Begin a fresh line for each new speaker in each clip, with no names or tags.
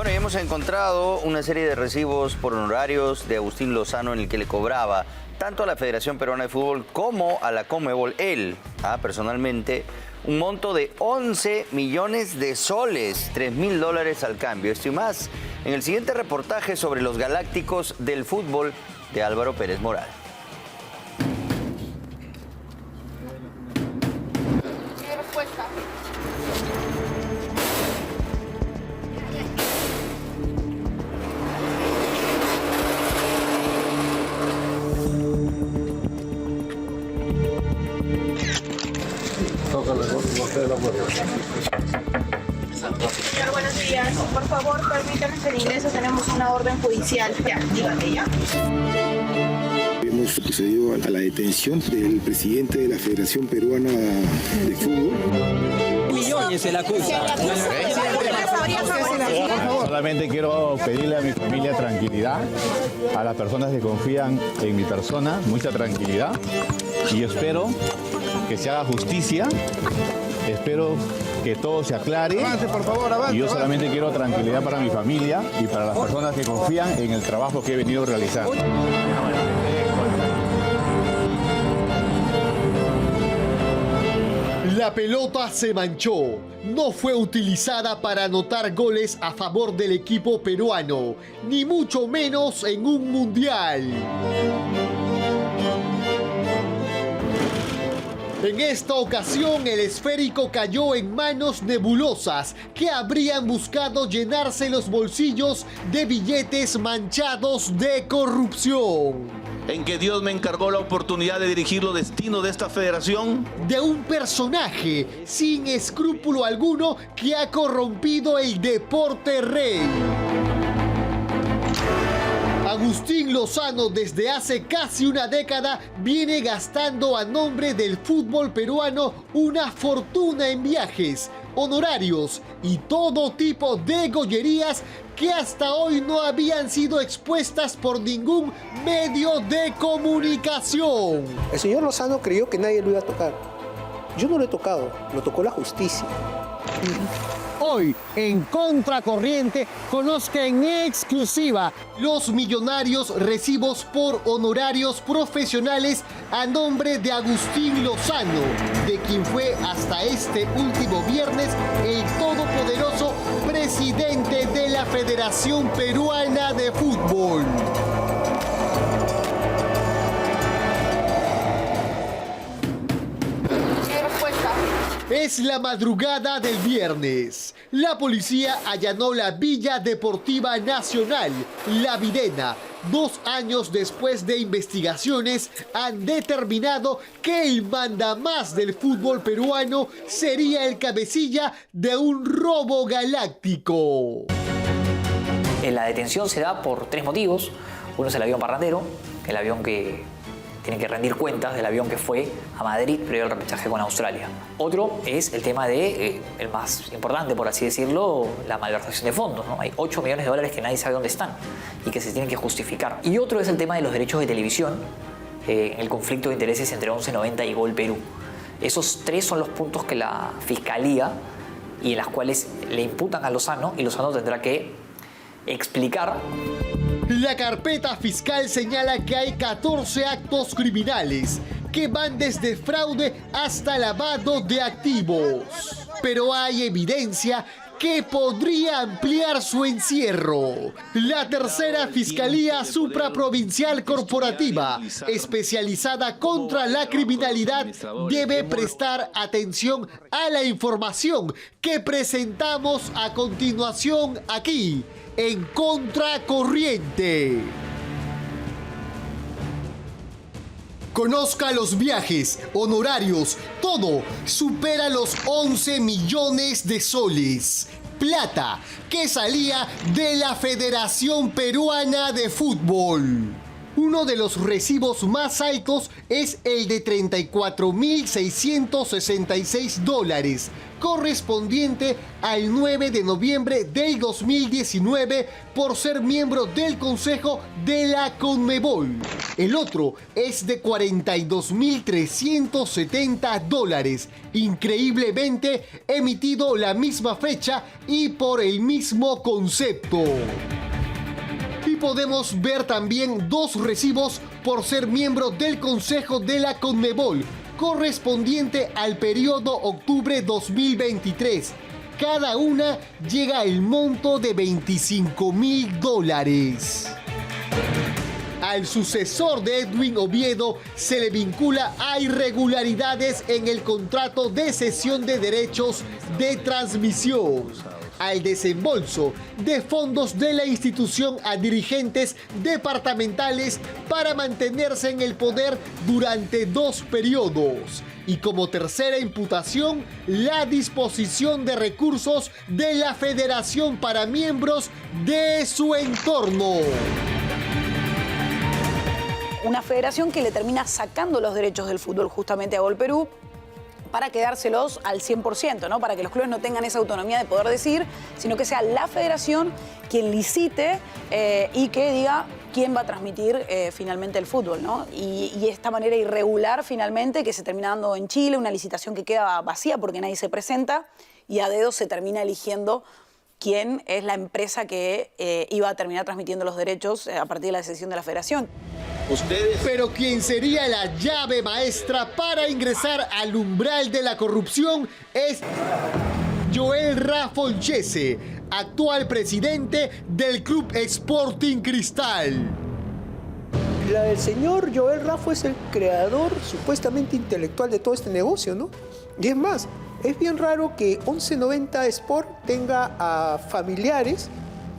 Bueno, y hemos encontrado una serie de recibos por honorarios de Agustín Lozano en el que le cobraba tanto a la Federación Peruana de Fútbol como a la Conmebol, él, personalmente, un monto de 11 millones de soles, $3.000 al cambio. Esto y más en el siguiente reportaje sobre los galácticos del fútbol de Álvaro Pérez Moral.
¿Qué respuesta?
Señor, buenos días. Por favor, permítanos el ingreso. Tenemos una orden judicial. Ya, dígame ya.
Hemos procedido a la detención del presidente de la Federación Peruana de Fútbol.
Millones se le acusa.
Solamente quiero pedirle a mi familia tranquilidad, a las personas que confían en mi persona, mucha tranquilidad, y espero que se haga justicia, espero que todo se aclare.
Avance, por favor, avance.
Y yo solamente quiero tranquilidad para mi familia y para las personas que confían en el trabajo que he venido realizando.
La pelota se manchó. No fue utilizada para anotar goles a favor del equipo peruano, ni mucho menos en un mundial. En esta ocasión, el esférico cayó en manos nebulosas que habrían buscado llenarse los bolsillos de billetes manchados de corrupción.
En que Dios me encargó la oportunidad de dirigir los destinos de esta federación.
De un personaje sin escrúpulo alguno que ha corrompido el deporte rey. Agustín Lozano desde hace casi una década viene gastando a nombre del fútbol peruano una fortuna en viajes, honorarios y todo tipo de gollerías que hasta hoy no habían sido expuestas por ningún medio de comunicación.
El señor Lozano creyó que nadie lo iba a tocar. Yo no lo he tocado, lo tocó la justicia.
Hoy, en Contracorriente, conozca en exclusiva los millonarios recibos por honorarios profesionales a nombre de Agustín Lozano, de quien fue hasta este último viernes el todopoderoso presidente de la Federación Peruana de Fútbol. Es la madrugada del viernes. La policía allanó la Villa Deportiva Nacional, La Videna. 2 años después de investigaciones, han determinado que el mandamás del fútbol peruano sería el cabecilla de un robo galáctico.
La detención se da por 3 motivos. Uno es el avión parrandero, el avión que tiene que rendir cuentas del avión que fue a Madrid previo al repechaje con Australia. Otro es el tema de, el más importante, por así decirlo, la malversación de fondos, ¿no? Hay 8 millones de dólares que nadie sabe dónde están y que se tienen que justificar. Y otro es el tema de los derechos de televisión, el conflicto de intereses entre 1190 y Gol Perú. Esos 3 son los puntos que la Fiscalía y en las cuales le imputan a Lozano, y Lozano tendrá que explicar.
La carpeta fiscal señala que hay 14 actos criminales que van desde fraude hasta lavado de activos. Pero hay evidencia que podría ampliar su encierro. La tercera Fiscalía Supraprovincial Corporativa, especializada contra la criminalidad, debe prestar atención a la información que presentamos a continuación aquí, en Contracorriente. Conozca los viajes, honorarios, todo supera los 11 millones de soles. Plata que salía de la Federación Peruana de Fútbol. Uno de los recibos más altos es el de $34.666, correspondiente al 9 de noviembre del 2019 por ser miembro del Consejo de la CONMEBOL. El otro es de $42.370, increíblemente emitido la misma fecha y por el mismo concepto. Y podemos ver también dos recibos por ser miembro del Consejo de la CONMEBOL, correspondiente al periodo octubre 2023. Cada una llega al monto de $25.000. Al sucesor de Edwin Oviedo se le vincula a irregularidades en el contrato de cesión de derechos de transmisión, al desembolso de fondos de la institución a dirigentes departamentales para mantenerse en el poder durante 2 periodos. Y como tercera imputación, la disposición de recursos de la federación para miembros de su entorno.
Una federación que le termina sacando los derechos del fútbol justamente a Gol Perú para quedárselos al 100%, ¿no? Para que los clubes no tengan esa autonomía de poder decir, sino que sea la federación quien licite y que diga quién va a transmitir finalmente el fútbol, ¿no? Y esta manera irregular finalmente que se termina dando en Chile, una licitación que queda vacía porque nadie se presenta y a dedo se termina eligiendo quién es la empresa que iba a terminar transmitiendo los derechos a partir de la decisión de la federación.
Pero quien sería la llave maestra para ingresar al umbral de la corrupción es Joel Rafolchese, actual presidente del Club Sporting Cristal.
El señor Joel Raffo es el creador supuestamente intelectual de todo este negocio, ¿no? Y es más, es bien raro que 1190 Sport tenga a familiares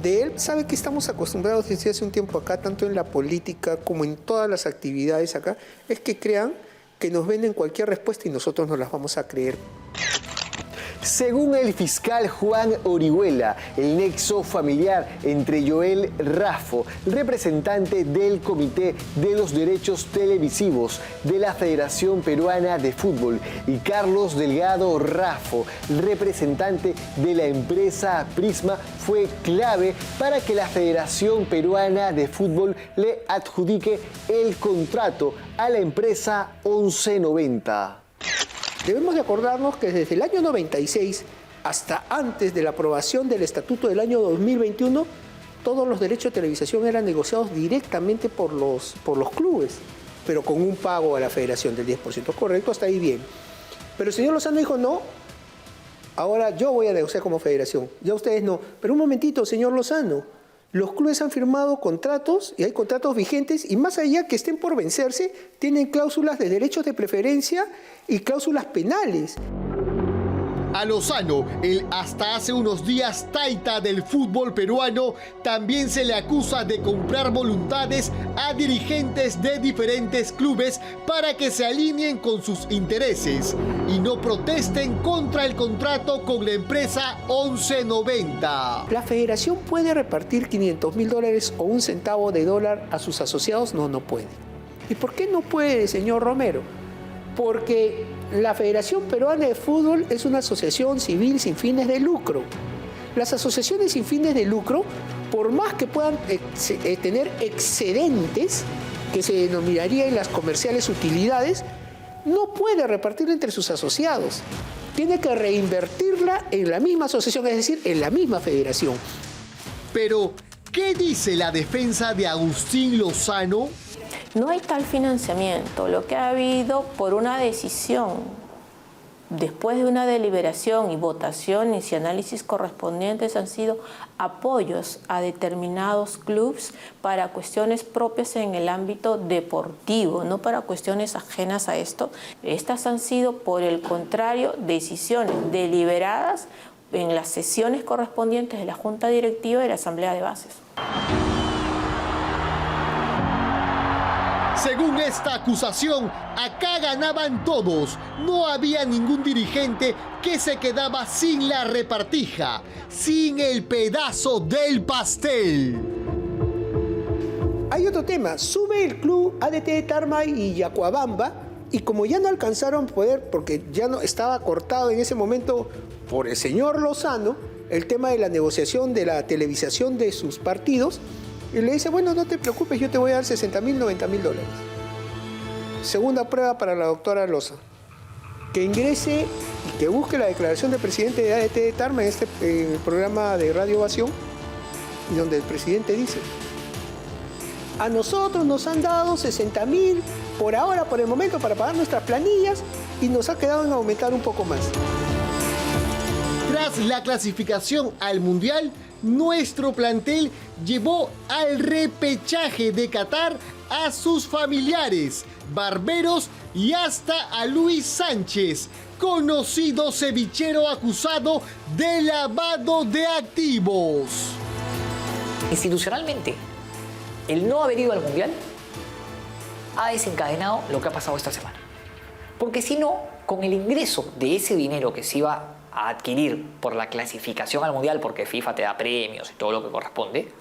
de él. Sabe que estamos acostumbrados desde hace un tiempo acá, tanto en la política como en todas las actividades acá, es que crean que nos venden cualquier respuesta y nosotros no las vamos a creer.
Según el fiscal Juan Orihuela, el nexo familiar entre Joel Raffo, representante del Comité de los Derechos Televisivos de la Federación Peruana de Fútbol, y Carlos Delgado Raffo, representante de la empresa Prisma, fue clave para que la Federación Peruana de Fútbol le adjudique el contrato a la empresa 1190.
Debemos de acordarnos que desde el año 96 hasta antes de la aprobación del estatuto del año 2021, todos los derechos de televisación eran negociados directamente por los clubes, pero con un pago a la federación del 10%. Correcto, hasta ahí bien. Pero el señor Lozano dijo, no, ahora yo voy a negociar como federación, ya ustedes no. Pero un momentito, señor Lozano. Los clubes han firmado contratos y hay contratos vigentes y más allá que estén por vencerse, tienen cláusulas de derechos de preferencia y cláusulas penales.
A Lozano, el hasta hace unos días taita del fútbol peruano, también se le acusa de comprar voluntades a dirigentes de diferentes clubes para que se alineen con sus intereses y no protesten contra el contrato con la empresa 1190.
¿La federación puede repartir $500.000 o un centavo de dólar a sus asociados? No, no puede. ¿Y por qué no puede, señor Romero? Porque la Federación Peruana de Fútbol es una asociación civil sin fines de lucro. Las asociaciones sin fines de lucro, por más que puedan tener excedentes, que se denominaría en las comerciales utilidades, no puede repartirla entre sus asociados. Tiene que reinvertirla en la misma asociación, es decir, en la misma federación.
Pero, ¿qué dice la defensa de Agustín Lozano?
No hay tal financiamiento. Lo que ha habido por una decisión, después de una deliberación y votaciones y análisis correspondientes, han sido apoyos a determinados clubes para cuestiones propias en el ámbito deportivo, no para cuestiones ajenas a esto. Estas han sido, por el contrario, decisiones deliberadas en las sesiones correspondientes de la Junta Directiva y la Asamblea de Bases.
Según esta acusación, acá ganaban todos. No había ningún dirigente que se quedaba sin la repartija, sin el pedazo del pastel.
Hay otro tema. Sube el club ADT de Tarma y Yacuabamba Y como ya no alcanzaron poder, porque ya no estaba cortado en ese momento por el señor Lozano, el tema de la negociación de la televisación de sus partidos, y le dice, bueno, no te preocupes, yo te voy a dar $60.000, $90.000. Segunda prueba para la doctora Loza. Que ingrese y que busque la declaración del presidente de ADT de Tarma en este programa de Radio Ovación, y donde el presidente dice, a nosotros nos han dado 60.000 por ahora, por el momento, para pagar nuestras planillas, y nos ha quedado en aumentar un poco más.
Tras la clasificación al Mundial, nuestro plantel llevó al repechaje de Qatar a sus familiares, barberos y hasta a Luis Sánchez, conocido cevichero acusado de lavado de activos.
Institucionalmente, el no haber ido al Mundial ha desencadenado lo que ha pasado esta semana. Porque si no, con el ingreso de ese dinero que se iba a adquirir por la clasificación al Mundial, porque FIFA te da premios y todo lo que corresponde,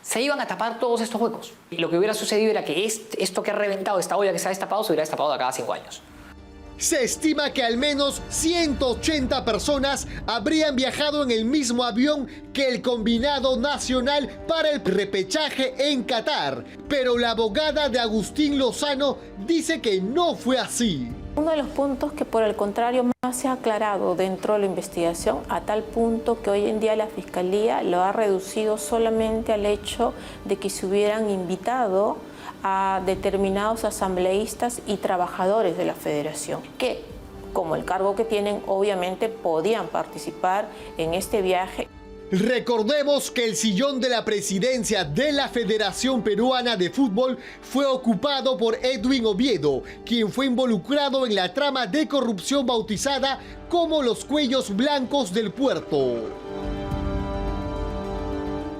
se iban a tapar todos estos huecos. Y lo que hubiera sucedido era que esto que ha reventado, esta olla que se ha destapado, se hubiera destapado de cada 5 años.
Se estima que al menos 180 personas habrían viajado en el mismo avión que el combinado nacional para el repechaje en Qatar, pero la abogada de Agustín Lozano dice que no fue así.
Uno de los puntos que por el contrario más se ha aclarado dentro de la investigación, a tal punto que hoy en día la Fiscalía lo ha reducido solamente al hecho de que se hubieran invitado a determinados asambleístas y trabajadores de la Federación, que, como el cargo que tienen, obviamente podían participar en este viaje.
Recordemos que el sillón de la presidencia de la Federación Peruana de Fútbol fue ocupado por Edwin Oviedo, quien fue involucrado en la trama de corrupción bautizada como los cuellos blancos del puerto.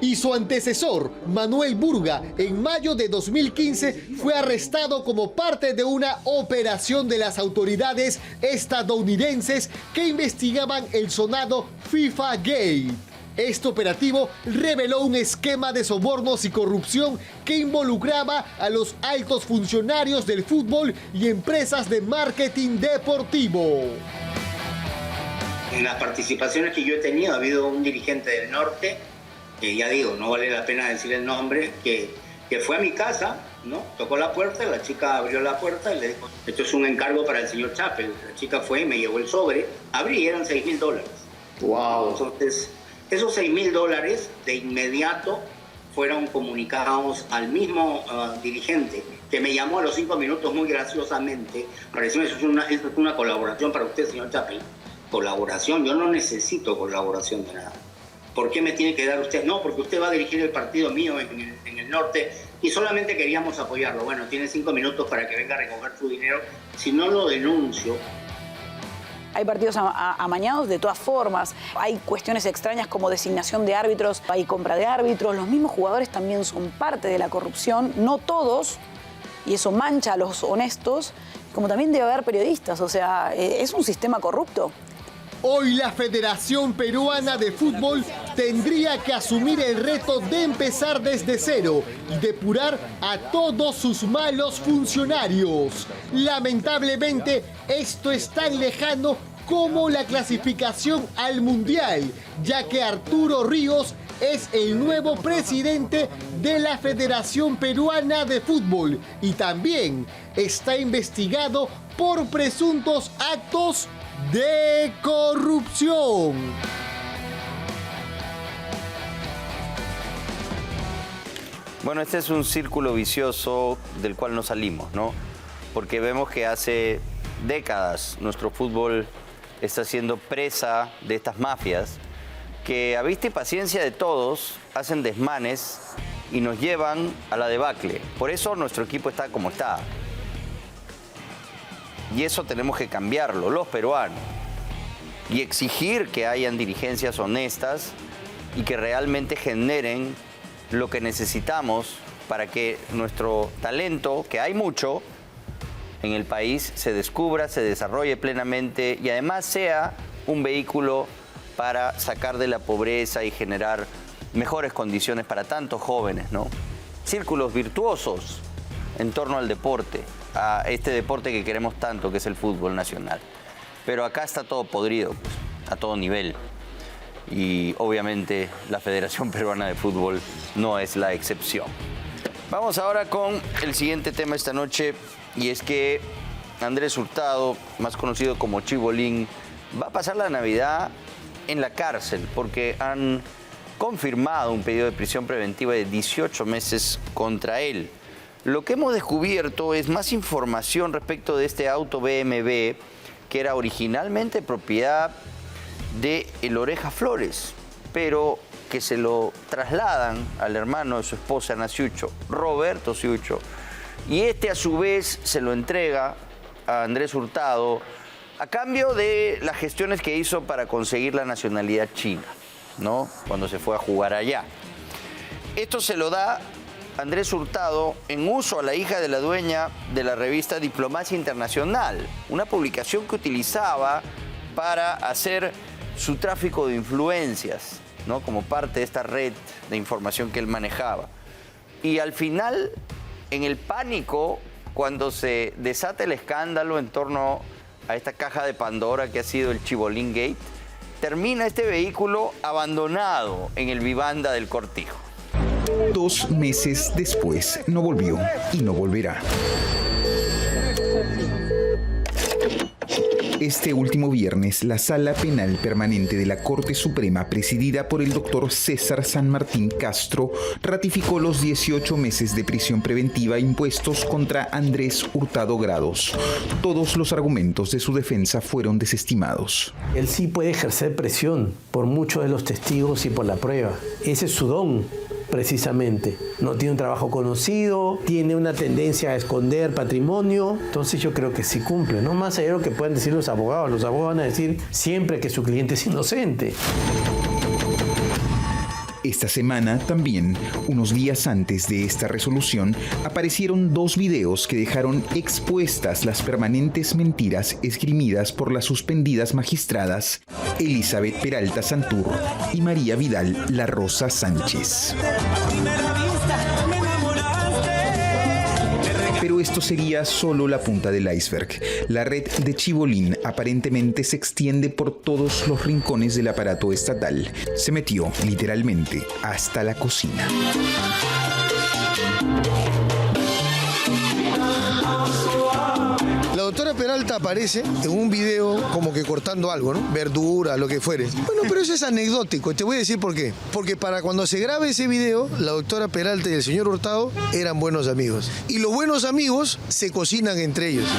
Y su antecesor, Manuel Burga, en mayo de 2015 fue arrestado como parte de una operación de las autoridades estadounidenses que investigaban el sonado FIFA Gate. Este operativo reveló un esquema de sobornos y corrupción que involucraba a los altos funcionarios del fútbol y empresas de marketing deportivo.
En las participaciones que yo he tenido ha habido un dirigente del norte, que ya digo, no vale la pena decir el nombre, que fue a mi casa, ¿no? Tocó la puerta, la chica abrió la puerta y le dijo, esto es un encargo para el señor Chappell. La chica fue y me llevó el sobre, abrí y eran $6.000.
Wow.
Entonces, esos $6.000 de inmediato fueron comunicados al mismo dirigente, que me llamó a los 5 minutos muy graciosamente para decirme, eso es una colaboración para usted, señor Chappell. Colaboración, yo no necesito colaboración de nada. ¿Por qué me tiene que dar usted? No, porque usted va a dirigir el partido mío en el norte y solamente queríamos apoyarlo. Bueno, tiene 5 minutos para que venga a recoger su dinero. Si no lo denuncio...
Hay partidos amañados de todas formas, hay cuestiones extrañas como designación de árbitros, hay compra de árbitros, los mismos jugadores también son parte de la corrupción, no todos, y eso mancha a los honestos, como también debe haber periodistas, o sea, es un sistema corrupto.
Hoy la Federación Peruana de Fútbol tendría que asumir el reto de empezar desde cero y depurar a todos sus malos funcionarios. Lamentablemente, esto es tan lejano como la clasificación al Mundial, ya que Arturo Ríos es el nuevo presidente de la Federación Peruana de Fútbol y también está investigado por presuntos actos de corrupción.
Bueno, este es un círculo vicioso del cual no salimos, ¿no? Porque vemos que hace décadas nuestro fútbol está siendo presa de estas mafias que a vista y paciencia de todos hacen desmanes y nos llevan a la debacle. Por eso nuestro equipo está como está. Y eso tenemos que cambiarlo, los peruanos. Y exigir que hayan dirigencias honestas y que realmente generen lo que necesitamos para que nuestro talento, que hay mucho en el país, se descubra, se desarrolle plenamente y además sea un vehículo para sacar de la pobreza y generar mejores condiciones para tantos jóvenes, ¿no? Círculos virtuosos en torno al deporte. a este deporte que queremos tanto, que es el fútbol nacional. Pero acá está todo podrido, pues, a todo nivel. Y obviamente la Federación Peruana de Fútbol no es la excepción. Vamos ahora con el siguiente tema esta noche, y es que Andrés Hurtado, más conocido como Chibolín, va a pasar la Navidad en la cárcel porque han confirmado un pedido de prisión preventiva de 18 meses contra él. Lo que hemos descubierto es más información respecto de este auto BMW que era originalmente propiedad de El Oreja Flores, pero que se lo trasladan al hermano de su esposa Ana Ciucho, Roberto Ciucho, y este a su vez se lo entrega a Andrés Hurtado a cambio de las gestiones que hizo para conseguir la nacionalidad china, ¿no? Cuando se fue a jugar allá. Esto se lo da Andrés Hurtado en uso a la hija de la dueña de la revista Diplomacia Internacional, una publicación que utilizaba para hacer su tráfico de influencias, ¿no? Como parte de esta red de información que él manejaba. Y al final, en el pánico, cuando se desata el escándalo en torno a esta caja de Pandora que ha sido el Chibolín Gate, termina este vehículo abandonado en el Vivanda del Cortijo.
2 meses después, no volvió y no volverá. Este último viernes, la Sala Penal Permanente de la Corte Suprema, presidida por el doctor César San Martín Castro, ratificó los 18 meses de prisión preventiva impuestos contra Andrés Hurtado Grados. Todos los argumentos de su defensa fueron desestimados.
Él sí puede ejercer presión por muchos de los testigos y por la prueba. Ese es su don. Precisamente, no tiene un trabajo conocido, tiene una tendencia a esconder patrimonio, entonces yo creo que sí cumple, ¿no? Más allá de lo que puedan decir los abogados van a decir siempre que su cliente es inocente.
Esta semana también, unos días antes de esta resolución, aparecieron 2 videos que dejaron expuestas las permanentes mentiras esgrimidas por las suspendidas magistradas Elizabeth Peralta Santur y María Vidal La Rosa Sánchez. Pero esto sería solo la punta del iceberg. La red de Chibolín aparentemente se extiende por todos los rincones del aparato estatal. Se metió, literalmente, hasta la cocina.
La doctora Peralta aparece en un video como que cortando algo, ¿no? Verdura, lo que fuere. Bueno, pero eso es anecdótico y te voy a decir por qué. Porque para cuando se grabe ese video, la doctora Peralta y el señor Hurtado eran buenos amigos. Y los buenos amigos se cocinan entre ellos.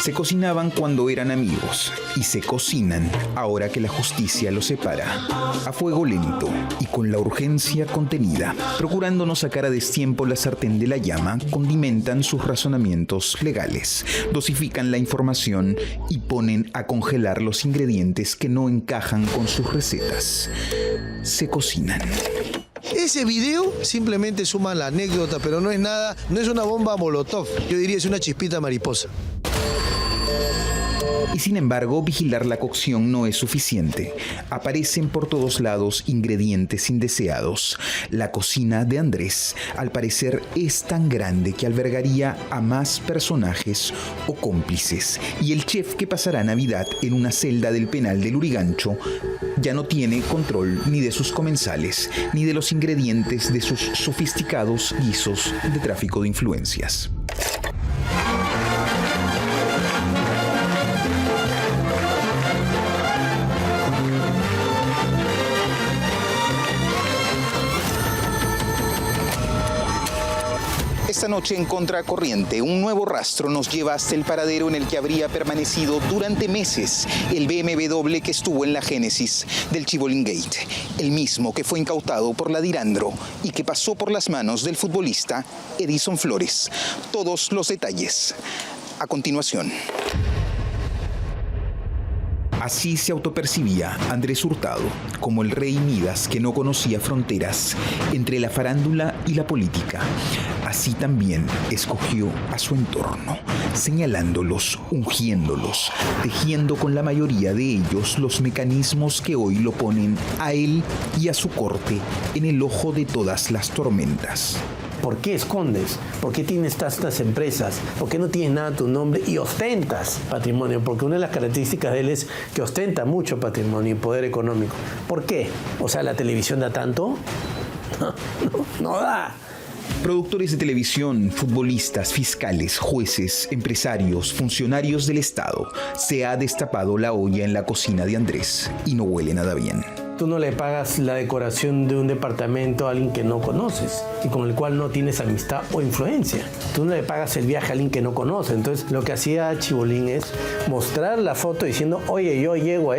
Se cocinaban cuando eran amigos y se cocinan ahora que la justicia los separa. A fuego lento y con la urgencia contenida, procurando no sacar a destiempo la sartén de la llama, condimentan sus razonamientos legales, dosifican la información y ponen a congelar los ingredientes que no encajan con sus recetas. Se cocinan.
Ese video simplemente suma la anécdota, pero no es nada, no es una bomba molotov. Yo diría es una chispita mariposa.
Y sin embargo, vigilar la cocción no es suficiente. Aparecen por todos lados ingredientes indeseados. La cocina de Andrés, al parecer, es tan grande que albergaría a más personajes o cómplices. Y el chef que pasará Navidad en una celda del penal del Lurigancho ya no tiene control ni de sus comensales, ni de los ingredientes de sus sofisticados guisos de tráfico de influencias. Esta noche en Contracorriente, un nuevo rastro nos lleva hasta el paradero en el que habría permanecido durante meses el BMW que estuvo en la génesis del Chibolín Gate, el mismo que fue incautado por la Dirandro y que pasó por las manos del futbolista Edison Flores. Todos los detalles a continuación. Así se autopercibía Andrés Hurtado, como el rey Midas que no conocía fronteras entre la farándula y la política. Así también escogió a su entorno, señalándolos, ungiéndolos, tejiendo con la mayoría de ellos los mecanismos que hoy lo ponen a él y a su corte en el ojo de todas las tormentas.
¿Por qué escondes? ¿Por qué tienes tantas empresas? ¿Por qué no tienes nada a tu nombre y ostentas patrimonio? Porque una de las características de él es que ostenta mucho patrimonio y poder económico. ¿Por qué? O sea, ¿la televisión da tanto? No da.
Productores de televisión, futbolistas, fiscales, jueces, empresarios, funcionarios del Estado. Se ha destapado la olla en la cocina de Andrés y no huele nada bien.
Tú no le pagas la decoración de un departamento a alguien que no conoces y con el cual no tienes amistad o influencia. Tú no le pagas el viaje a alguien que no conoce. Entonces, lo que hacía Chibolín es mostrar la foto diciendo, oye, yo llego a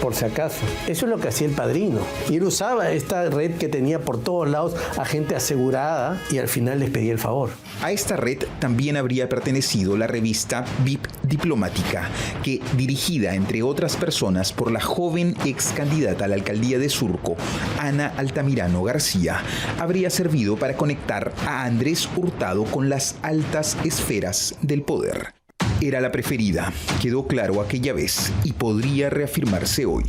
por si acaso. Eso es lo que hacía el Padrino. Y él usaba esta red que tenía por todos lados a gente asegurada y al final les pedía el favor.
A esta red también habría pertenecido la revista VIP Diplomática, que, dirigida entre otras personas por la joven ex candidata a la alcaldía de Surco, Ana Altamirano García, habría servido para conectar a Andrés Hurtado con las altas esferas del poder. Era la preferida, quedó claro aquella vez y podría reafirmarse hoy.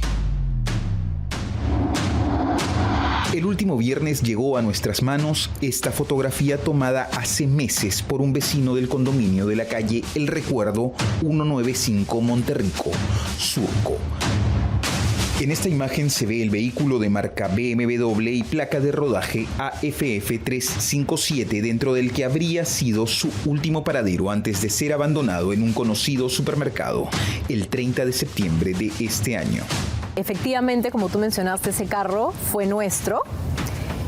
El último viernes llegó a nuestras manos esta fotografía tomada hace meses por un vecino del condominio de la calle El Recuerdo 195 Monterrico, Surco. En esta imagen se ve el vehículo de marca BMW y placa de rodaje AFF357 dentro del que habría sido su último paradero antes de ser abandonado en un conocido supermercado el 30 de septiembre de este año.
Efectivamente, como tú mencionaste, ese carro fue nuestro,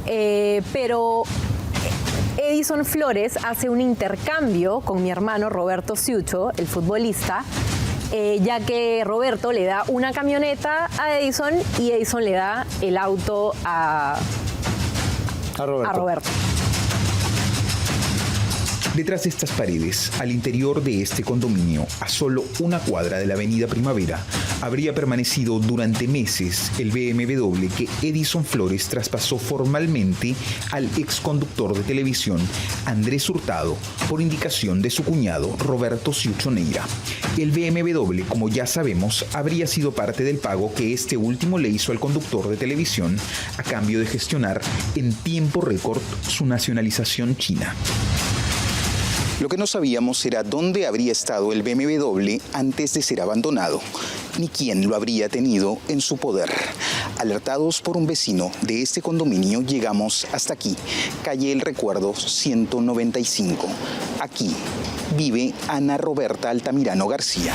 pero Edison Flores hace un intercambio con mi hermano Roberto Ciucho, el futbolista, ya que Roberto le da una camioneta a Edison y Edison le da el auto a Roberto.
Detrás de estas paredes, al interior de este condominio, a solo una cuadra de la avenida Primavera, habría permanecido durante meses el BMW que Edison Flores traspasó formalmente al exconductor de televisión Andrés Hurtado por indicación de su cuñado Roberto Ciucho Neira. El BMW, como ya sabemos, habría sido parte del pago que este último le hizo al conductor de televisión a cambio de gestionar en tiempo récord su nacionalización china. Lo que no sabíamos era dónde habría estado el BMW antes de ser abandonado, ni quién lo habría tenido en su poder. Alertados por un vecino de este condominio, llegamos hasta aquí, calle El Recuerdo 195. Aquí vive Ana Roberta Altamirano García.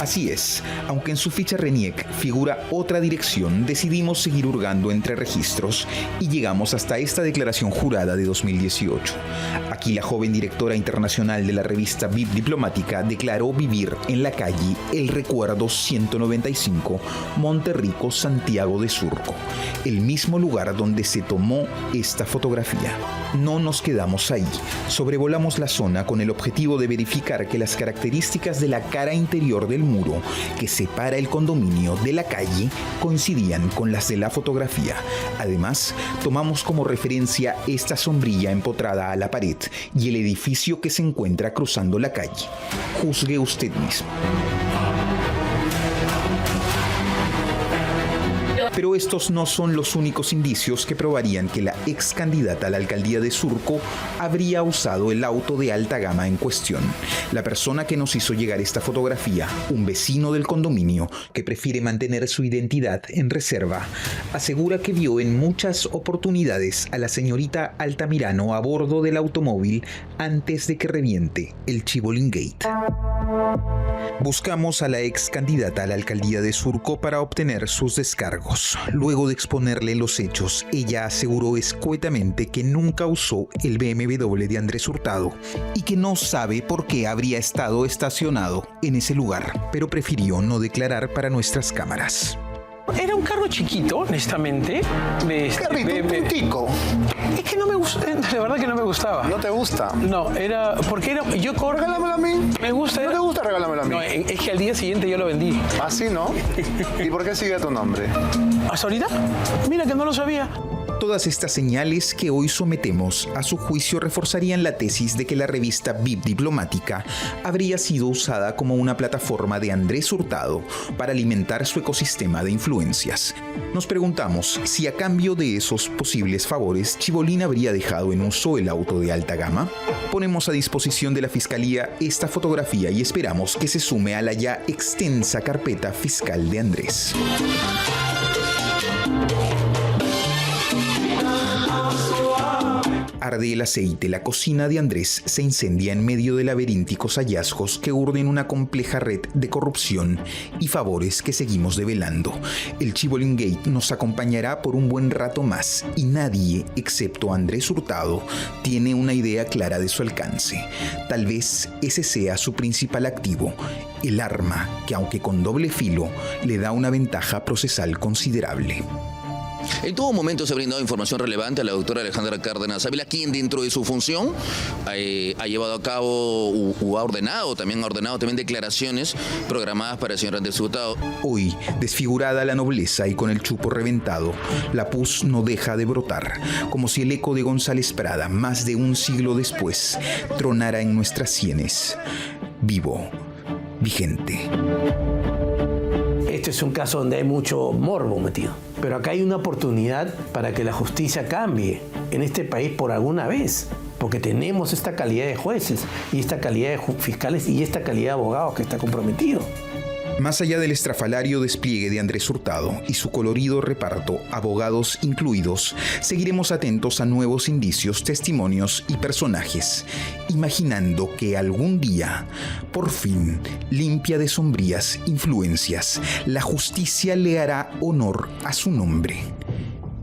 Así es, aunque en su ficha RENIEC figura otra dirección, decidimos seguir hurgando entre registros y llegamos hasta esta declaración jurada de 2018. Aquí la joven directora internacional de la revista VIP Diplomática declaró vivir en la calle El Recuerdo 195, Monterrico, Santiago de Surco, el mismo lugar donde se tomó esta fotografía. No nos quedamos ahí, sobrevolamos la zona con el objetivo de verificar que las características de la cara interior del muro que separa el condominio de la calle coincidían con las de la fotografía. Además, tomamos como referencia esta sombrilla empotrada a la pared y el edificio que se encuentra cruzando la calle. Juzgue usted mismo. Pero estos no son los únicos indicios que probarían que la ex candidata a la alcaldía de Surco habría usado el auto de alta gama en cuestión. La persona que nos hizo llegar esta fotografía, un vecino del condominio que prefiere mantener su identidad en reserva, asegura que vio en muchas oportunidades a la señorita Altamirano a bordo del automóvil antes de que reviente el Chibolín Gate. Buscamos a la ex candidata a la alcaldía de Surco para obtener sus descargos. Luego de exponerle los hechos, ella aseguró escuetamente que nunca usó el BMW de Andrés Hurtado y que no sabe por qué habría estado estacionado en ese lugar, pero prefirió no declarar para nuestras cámaras.
Era un carro chiquito, honestamente.
Puntico.
Es que no me gusta, de verdad que no me gustaba.
¿No te gusta?
No, era, porque era, yo corro.
Regálamelo a mí.
Me gusta.
¿No te gusta? Regálamelo a mí.
No, es que al día siguiente yo lo vendí.
¿Ah, sí, no? ¿Y por qué sigue tu nombre?
¿Hasta ahorita? Mira que no lo sabía.
Todas estas señales que hoy sometemos a su juicio reforzarían la tesis de que la revista VIP Diplomática habría sido usada como una plataforma de Andrés Hurtado para alimentar su ecosistema de influencias. Nos preguntamos si a cambio de esos posibles favores Chibolín habría dejado en uso el auto de alta gama. Ponemos a disposición de la Fiscalía esta fotografía y esperamos que se sume a la ya extensa carpeta fiscal de Andrés. Arde el aceite, la cocina de Andrés se incendia en medio de laberínticos hallazgos que urden una compleja red de corrupción y favores que seguimos develando. El Chibolín Gate nos acompañará por un buen rato más y nadie, excepto Andrés Hurtado, tiene una idea clara de su alcance. Tal vez ese sea su principal activo, el arma que, aunque con doble filo, le da una ventaja procesal considerable.
En todo momento se ha brindado información relevante a la doctora Alejandra Cárdenas Ávila, quien dentro de su función ha llevado a cabo o ha ordenado también declaraciones programadas para el señor Andrés Hurtado.
Hoy, desfigurada la nobleza y con el chupo reventado, la pus no deja de brotar, como si el eco de González Prada, más de un siglo después, tronara en nuestras sienes. Vivo, vigente.
Este es un caso donde hay mucho morbo metido. Pero acá hay una oportunidad para que la justicia cambie en este país por alguna vez. Porque tenemos esta calidad de jueces y esta calidad de fiscales y esta calidad de abogados que está comprometido.
Más allá del estrafalario despliegue de Andrés Hurtado y su colorido reparto, abogados incluidos, seguiremos atentos a nuevos indicios, testimonios y personajes, imaginando que algún día, por fin, limpia de sombrías influencias, la justicia le hará honor a su nombre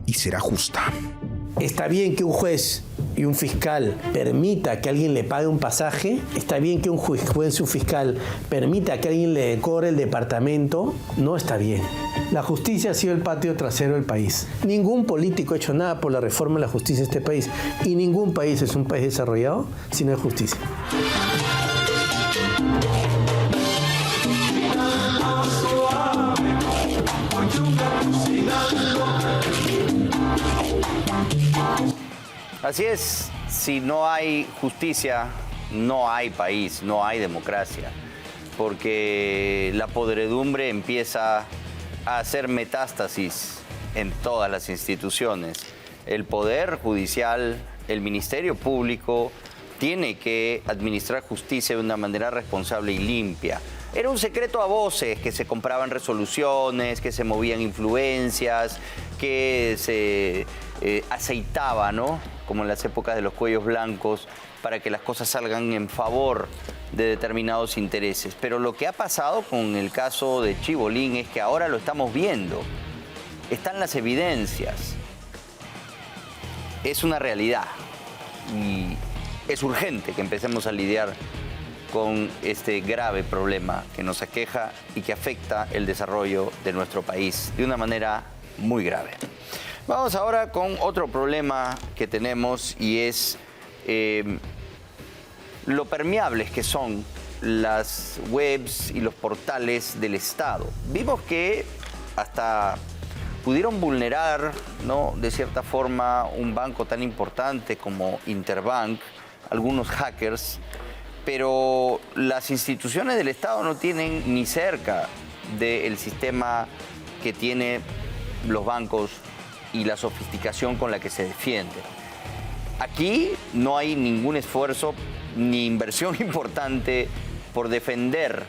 y será justa.
Está bien que un juez y un fiscal permita que alguien le pague un pasaje, está bien que un juez y un fiscal permita que alguien le decore el departamento, no está bien. La justicia ha sido el patio trasero del país. Ningún político ha hecho nada por la reforma de la justicia de este país y ningún país es un país desarrollado si no hay justicia.
Así es, si no hay justicia, no hay país, no hay democracia, porque la podredumbre empieza a hacer metástasis en todas las instituciones. El Poder Judicial, el Ministerio Público, tiene que administrar justicia de una manera responsable y limpia. Era un secreto a voces que se compraban resoluciones, que se movían influencias, que se aceitaba, ¿no? Como en las épocas de los cuellos blancos, para que las cosas salgan en favor de determinados intereses. Pero lo que ha pasado con el caso de Chibolín es que ahora lo estamos viendo. Están las evidencias. Es una realidad. Y es urgente que empecemos a lidiar con este grave problema que nos aqueja y que afecta el desarrollo de nuestro país de una manera muy grave. Vamos ahora con otro problema que tenemos y es lo permeables que son las webs y los portales del Estado. Vimos que hasta pudieron vulnerar, ¿no?, de cierta forma un banco tan importante como Interbank, algunos hackers, pero las instituciones del Estado no tienen ni cerca del sistema que tiene los bancos y la sofisticación con la que se defienden. Aquí no hay ningún esfuerzo ni inversión importante por defender,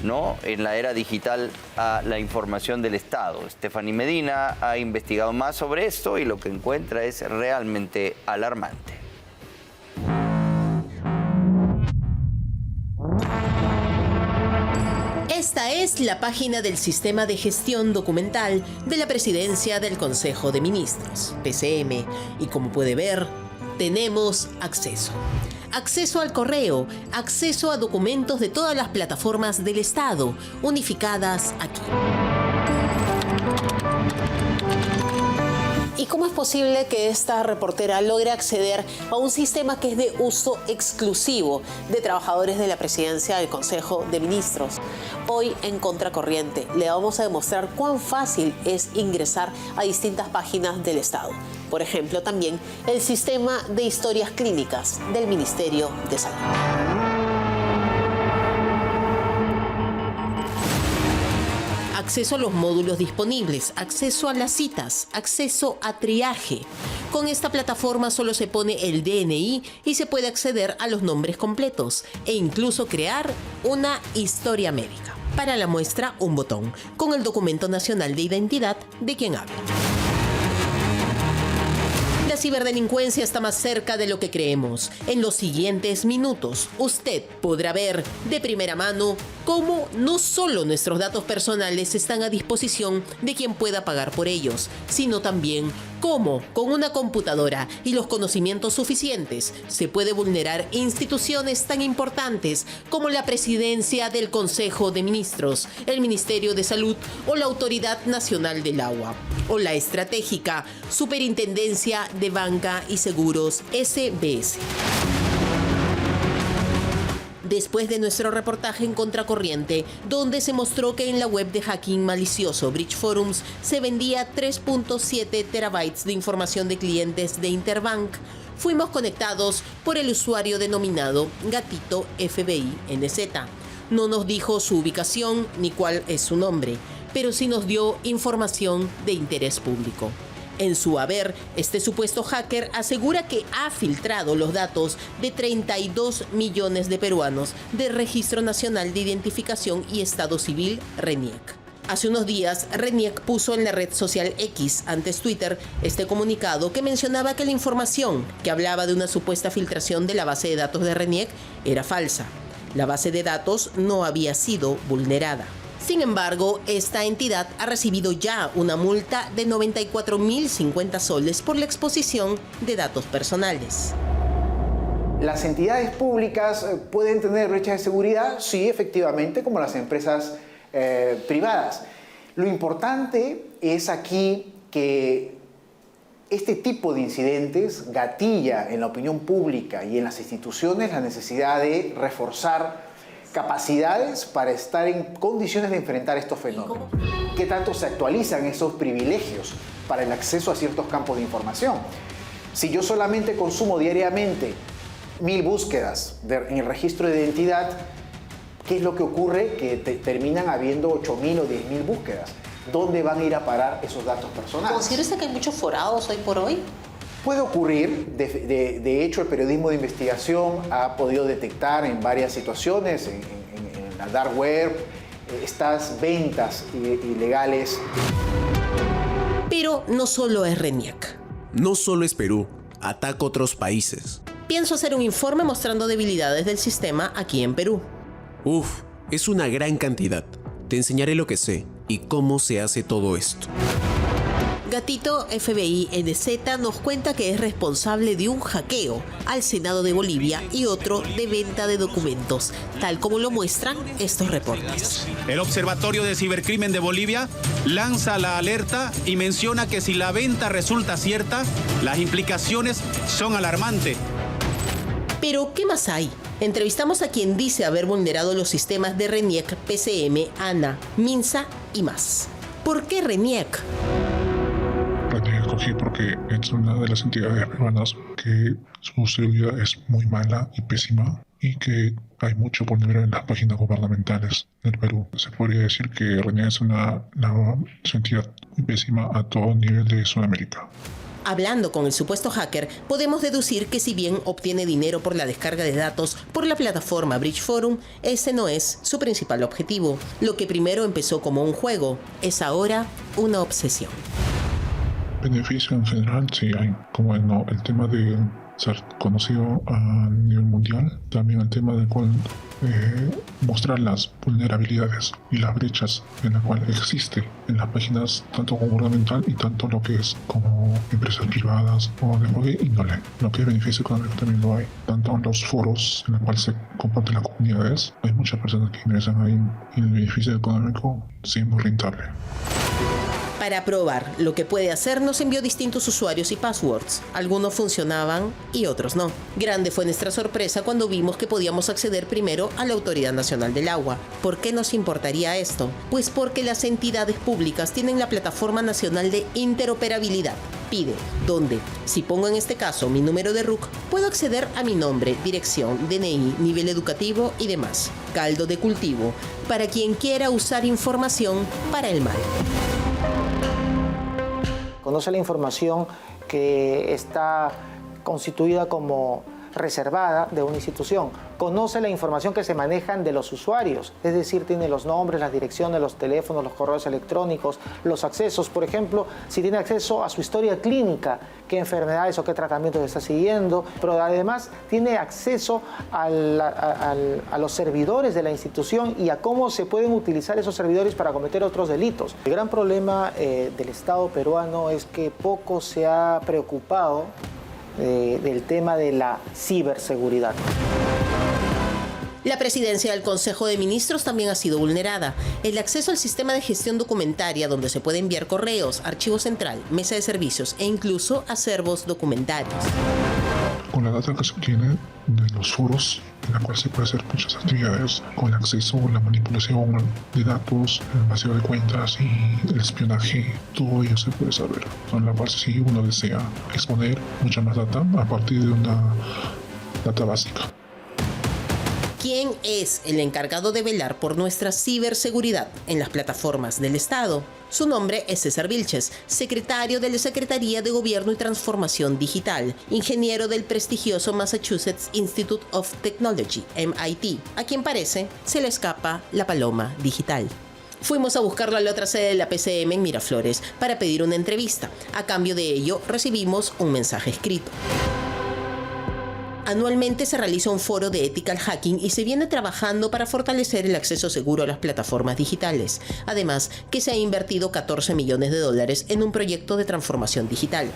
¿no?, en la era digital a la información del Estado. Stephanie Medina ha investigado más sobre esto y lo que encuentra es realmente alarmante.
Esta es la página del Sistema de Gestión Documental de la Presidencia del Consejo de Ministros, PCM, y como puede ver, tenemos acceso. Acceso al correo, acceso a documentos de todas las plataformas del Estado, unificadas aquí. ¿Y cómo es posible que esta reportera logre acceder a un sistema que es de uso exclusivo de trabajadores de la Presidencia del Consejo de Ministros? Hoy en Contracorriente le vamos a demostrar cuán fácil es ingresar a distintas páginas del Estado. Por ejemplo, también el sistema de historias clínicas del Ministerio de Salud. Acceso a los módulos disponibles, acceso a las citas, acceso a triaje. Con esta plataforma solo se pone el DNI y se puede acceder a los nombres completos e incluso crear una historia médica. Para la muestra, un botón con el documento nacional de identidad de quien habla. La ciberdelincuencia está más cerca de lo que creemos. En los siguientes minutos, usted podrá ver de primera mano cómo no solo nuestros datos personales están a disposición de quien pueda pagar por ellos, sino también cómo, con una computadora y los conocimientos suficientes, se puede vulnerar instituciones tan importantes como la Presidencia del Consejo de Ministros, el Ministerio de Salud o la Autoridad Nacional del Agua, o la estratégica Superintendencia de Banca y Seguros, SBS. Después de nuestro reportaje en Contracorriente, donde se mostró que en la web de hacking malicioso Bridge Forums se vendía 3.7 terabytes de información de clientes de Interbank, fuimos conectados por el usuario denominado Gatito FBI NZ. No nos dijo su ubicación ni cuál es su nombre, pero sí nos dio información de interés público. En su haber, este supuesto hacker asegura que ha filtrado los datos de 32 millones de peruanos del Registro Nacional de Identificación y Estado Civil, RENIEC. Hace unos días, RENIEC puso en la red social X, antes Twitter, este comunicado que mencionaba que la información que hablaba de una supuesta filtración de la base de datos de RENIEC era falsa. La base de datos no había sido vulnerada. Sin embargo, esta entidad ha recibido ya una multa de 94.050 soles por la exposición de datos personales.
¿Las entidades públicas pueden tener brechas de seguridad? Sí, efectivamente, como las empresas privadas. Lo importante es aquí que este tipo de incidentes gatilla en la opinión pública y en las instituciones la necesidad de reforzar capacidades para estar en condiciones de enfrentar estos fenómenos. ¿Qué tanto se actualizan esos privilegios para el acceso a ciertos campos de información? Si yo solamente consumo diariamente 1000 búsquedas en el registro de identidad, ¿qué es lo que ocurre? Que terminan habiendo 8000 o 10000 búsquedas. ¿Dónde van a ir a parar esos datos personales?
¿Considera usted que hay muchos forados hoy por hoy?
Puede ocurrir, de hecho el periodismo de investigación ha podido detectar en varias situaciones, en la dark web, estas ventas ilegales.
Pero no solo es RENIEC.
No solo es Perú, ataca otros países.
Pienso hacer un informe mostrando debilidades del sistema aquí en Perú.
Uf, es una gran cantidad. Te enseñaré lo que sé y cómo se hace todo esto.
Gatito FBI NZ nos cuenta que es responsable de un hackeo al Senado de Bolivia y otro de venta de documentos, tal como lo muestran estos reportes.
El Observatorio de Cibercrimen de Bolivia lanza la alerta y menciona que si la venta resulta cierta, las implicaciones son alarmantes.
Pero, ¿qué más hay? Entrevistamos a quien dice haber vulnerado los sistemas de RENIEC, PCM, ANA, MINSA y más. ¿Por qué RENIEC?
RENIEC escogí porque es una de las entidades peruanas que su seguridad es muy mala y pésima y que hay mucho por nivel en las páginas gubernamentales del Perú. Se podría decir que RENIEC es una entidad muy pésima a todo nivel de Sudamérica.
Hablando con el supuesto hacker, podemos deducir que si bien obtiene dinero por la descarga de datos por la plataforma Bridge Forum, ese no es su principal objetivo. Lo que primero empezó como un juego, es ahora una obsesión.
Beneficio en general, sí hay, como el tema de ser conocido a nivel mundial, también el tema de mostrar las vulnerabilidades y las brechas en las cuales existe en las páginas tanto gubernamental y tanto lo que es como empresas privadas o de cualquier índole. Lo que es beneficio económico también lo hay, tanto en los foros en los cuales se comparten las comunidades, hay muchas personas que ingresan ahí y el beneficio económico sí es muy rentable.
Para probar lo que puede hacer, nos envió distintos usuarios y passwords. Algunos funcionaban y otros no. Grande fue nuestra sorpresa cuando vimos que podíamos acceder primero a la Autoridad Nacional del Agua. ¿Por qué nos importaría esto? Pues porque las entidades públicas tienen la Plataforma Nacional de Interoperabilidad, PIDE, donde, si pongo en este caso mi número de RUC, puedo acceder a mi nombre, dirección, DNI, nivel educativo y demás. Caldo de cultivo para quien quiera usar información para el mal.
Conoce la información que está constituida como reservada de una institución. Conoce la información que se manejan de los usuarios, es decir, tiene los nombres, las direcciones, los teléfonos, los correos electrónicos, los accesos, por ejemplo, si tiene acceso a su historia clínica, qué enfermedades o qué tratamientos está siguiendo, pero además tiene acceso a los servidores de la institución y a cómo se pueden utilizar esos servidores para cometer otros delitos. El gran problema del Estado peruano es que poco se ha preocupado del tema de la ciberseguridad.
La presidencia del Consejo de Ministros también ha sido vulnerada. El acceso al sistema de gestión documentaria, donde se puede enviar correos, archivo central, mesa de servicios e incluso acervos documentarios.
Con la data que se obtiene de los foros, en la cual se puede hacer muchas actividades, con el acceso, la manipulación de datos, el vacío de cuentas y el espionaje, todo ello se puede saber. Con la cual, si uno desea exponer mucha más data a partir de una data básica.
¿Quién es el encargado de velar por nuestra ciberseguridad en las plataformas del Estado? Su nombre es César Vilches, secretario de la Secretaría de Gobierno y Transformación Digital, ingeniero del prestigioso Massachusetts Institute of Technology, MIT, a quien parece se le escapa la paloma digital. Fuimos a buscarlo a la otra sede de la PCM en Miraflores para pedir una entrevista. A cambio de ello, recibimos un mensaje escrito. Anualmente se realiza un foro de Ethical Hacking y se viene trabajando para fortalecer el acceso seguro a las plataformas digitales. Además, que se ha invertido $14 millones en un proyecto de transformación digital.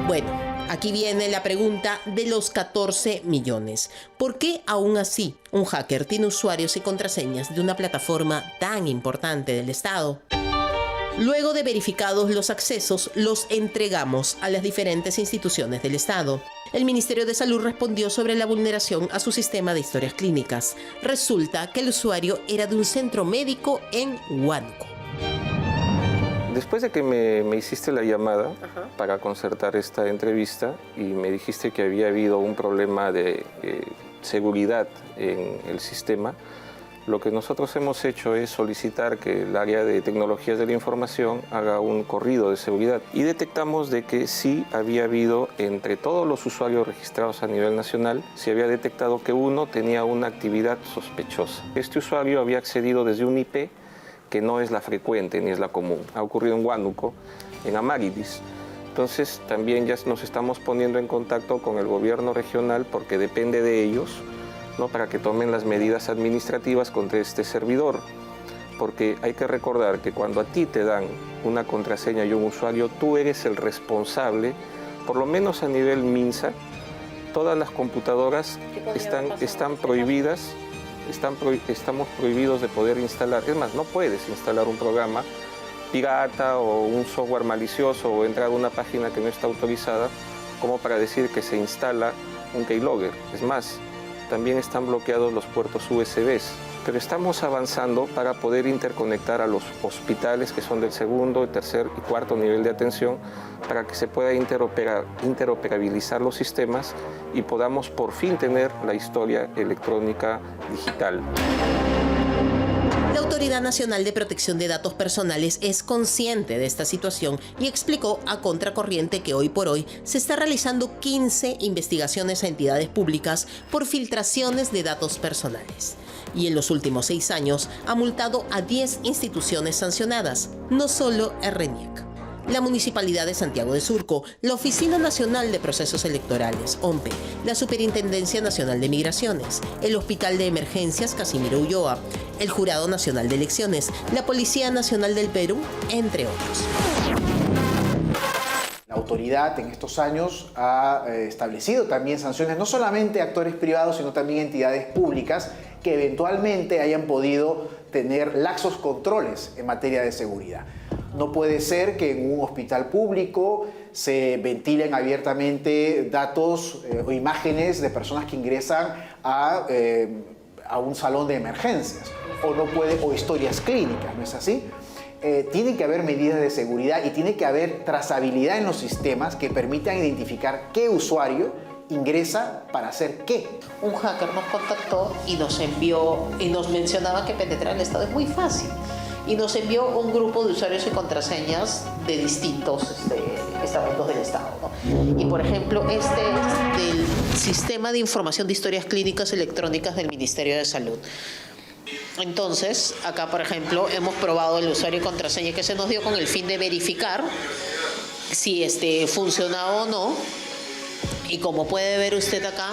Bueno, aquí viene la pregunta de los 14 millones. ¿Por qué aún así un hacker tiene usuarios y contraseñas de una plataforma tan importante del Estado? Luego de verificados los accesos, los entregamos a las diferentes instituciones del Estado. El Ministerio de Salud respondió sobre la vulneración a su sistema de historias clínicas. Resulta que el usuario era de un centro médico en Huánuco.
Después de que me hiciste la llamada para concertar esta entrevista y me dijiste que había habido un problema de seguridad en el sistema, lo que nosotros hemos hecho es solicitar que el área de tecnologías de la información haga un corrido de seguridad y detectamos de que sí había habido, entre todos los usuarios registrados a nivel nacional, se había detectado que uno tenía una actividad sospechosa. Este usuario había accedido desde un IP que no es la frecuente ni es la común. Ha ocurrido en Huánuco, en Amáridis. Entonces también ya nos estamos poniendo en contacto con el gobierno regional porque depende de ellos, ¿no?, para que tomen las medidas administrativas contra este servidor. Porque hay que recordar que cuando a ti te dan una contraseña y un usuario, tú eres el responsable, por lo menos a nivel MINSA, todas las computadoras están prohibidas, estamos prohibidos de poder instalar. Es más, no puedes instalar un programa pirata o un software malicioso o entrar a una página que no está autorizada como para decir que se instala un keylogger. Es más, también están bloqueados los puertos USBs, pero estamos avanzando para poder interconectar a los hospitales que son del segundo, tercer y cuarto nivel de atención para que se pueda interoperabilizar los sistemas y podamos por fin tener la historia electrónica digital.
La Autoridad Nacional de Protección de Datos Personales es consciente de esta situación y explicó a contracorriente que hoy por hoy se está realizando 15 investigaciones a entidades públicas por filtraciones de datos personales. Y en los últimos 6 años ha multado a 10 instituciones sancionadas, no solo RENIEC. La Municipalidad de Santiago de Surco, la Oficina Nacional de Procesos Electorales, OMPE, la Superintendencia Nacional de Migraciones, el Hospital de Emergencias Casimiro Ulloa, el Jurado Nacional de Elecciones, la Policía Nacional del Perú, entre otros.
La autoridad en estos años ha establecido también sanciones, no solamente a actores privados, sino también a entidades públicas que eventualmente hayan podido tener laxos controles en materia de seguridad. No puede ser que en un hospital público se ventilen abiertamente datos o imágenes de personas que ingresan a un salón de emergencias o historias clínicas, ¿no es así? Tiene que haber medidas de seguridad y tiene que haber trazabilidad en los sistemas que permitan identificar qué usuario ingresa para hacer qué.
Un hacker nos contactó y nos envió y nos mencionaba que penetrar el Estado es muy fácil. Y nos envió un grupo de usuarios y contraseñas de distintos estamentos del Estado, ¿no? Y por ejemplo, este es del Sistema de Información de Historias Clínicas Electrónicas del Ministerio de Salud. Entonces, acá por ejemplo, hemos probado el usuario y contraseña que se nos dio con el fin de verificar si funcionaba o no. Y como puede ver usted acá,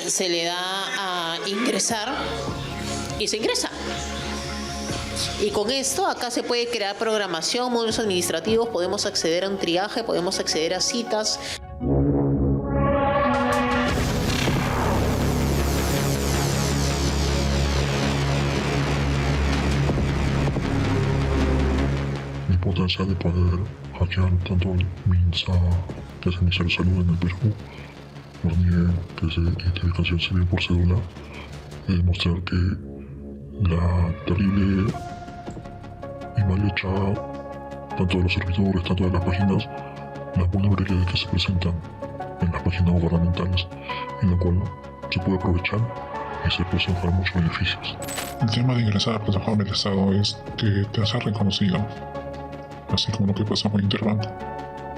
se le da a ingresar y se ingresa. Y con esto acá se puede crear programación, módulos administrativos, podemos acceder a un triaje, podemos acceder a citas.
La importancia de poder hackear tanto el MINSA, que es el Ministerio de Salud en el Perú, ORNIE, que es Identificación Civil por Cédula, y demostrar que la terrible y mal hecha, tanto de los servidores, tanto de las páginas, las vulnerabilidades que se presentan en las páginas gubernamentales, en la cual se puede aprovechar y se puede sacar muchos beneficios. El tema de ingresar a la plataforma del Estado es que te hace reconocido, así como lo que pasó con Interbank,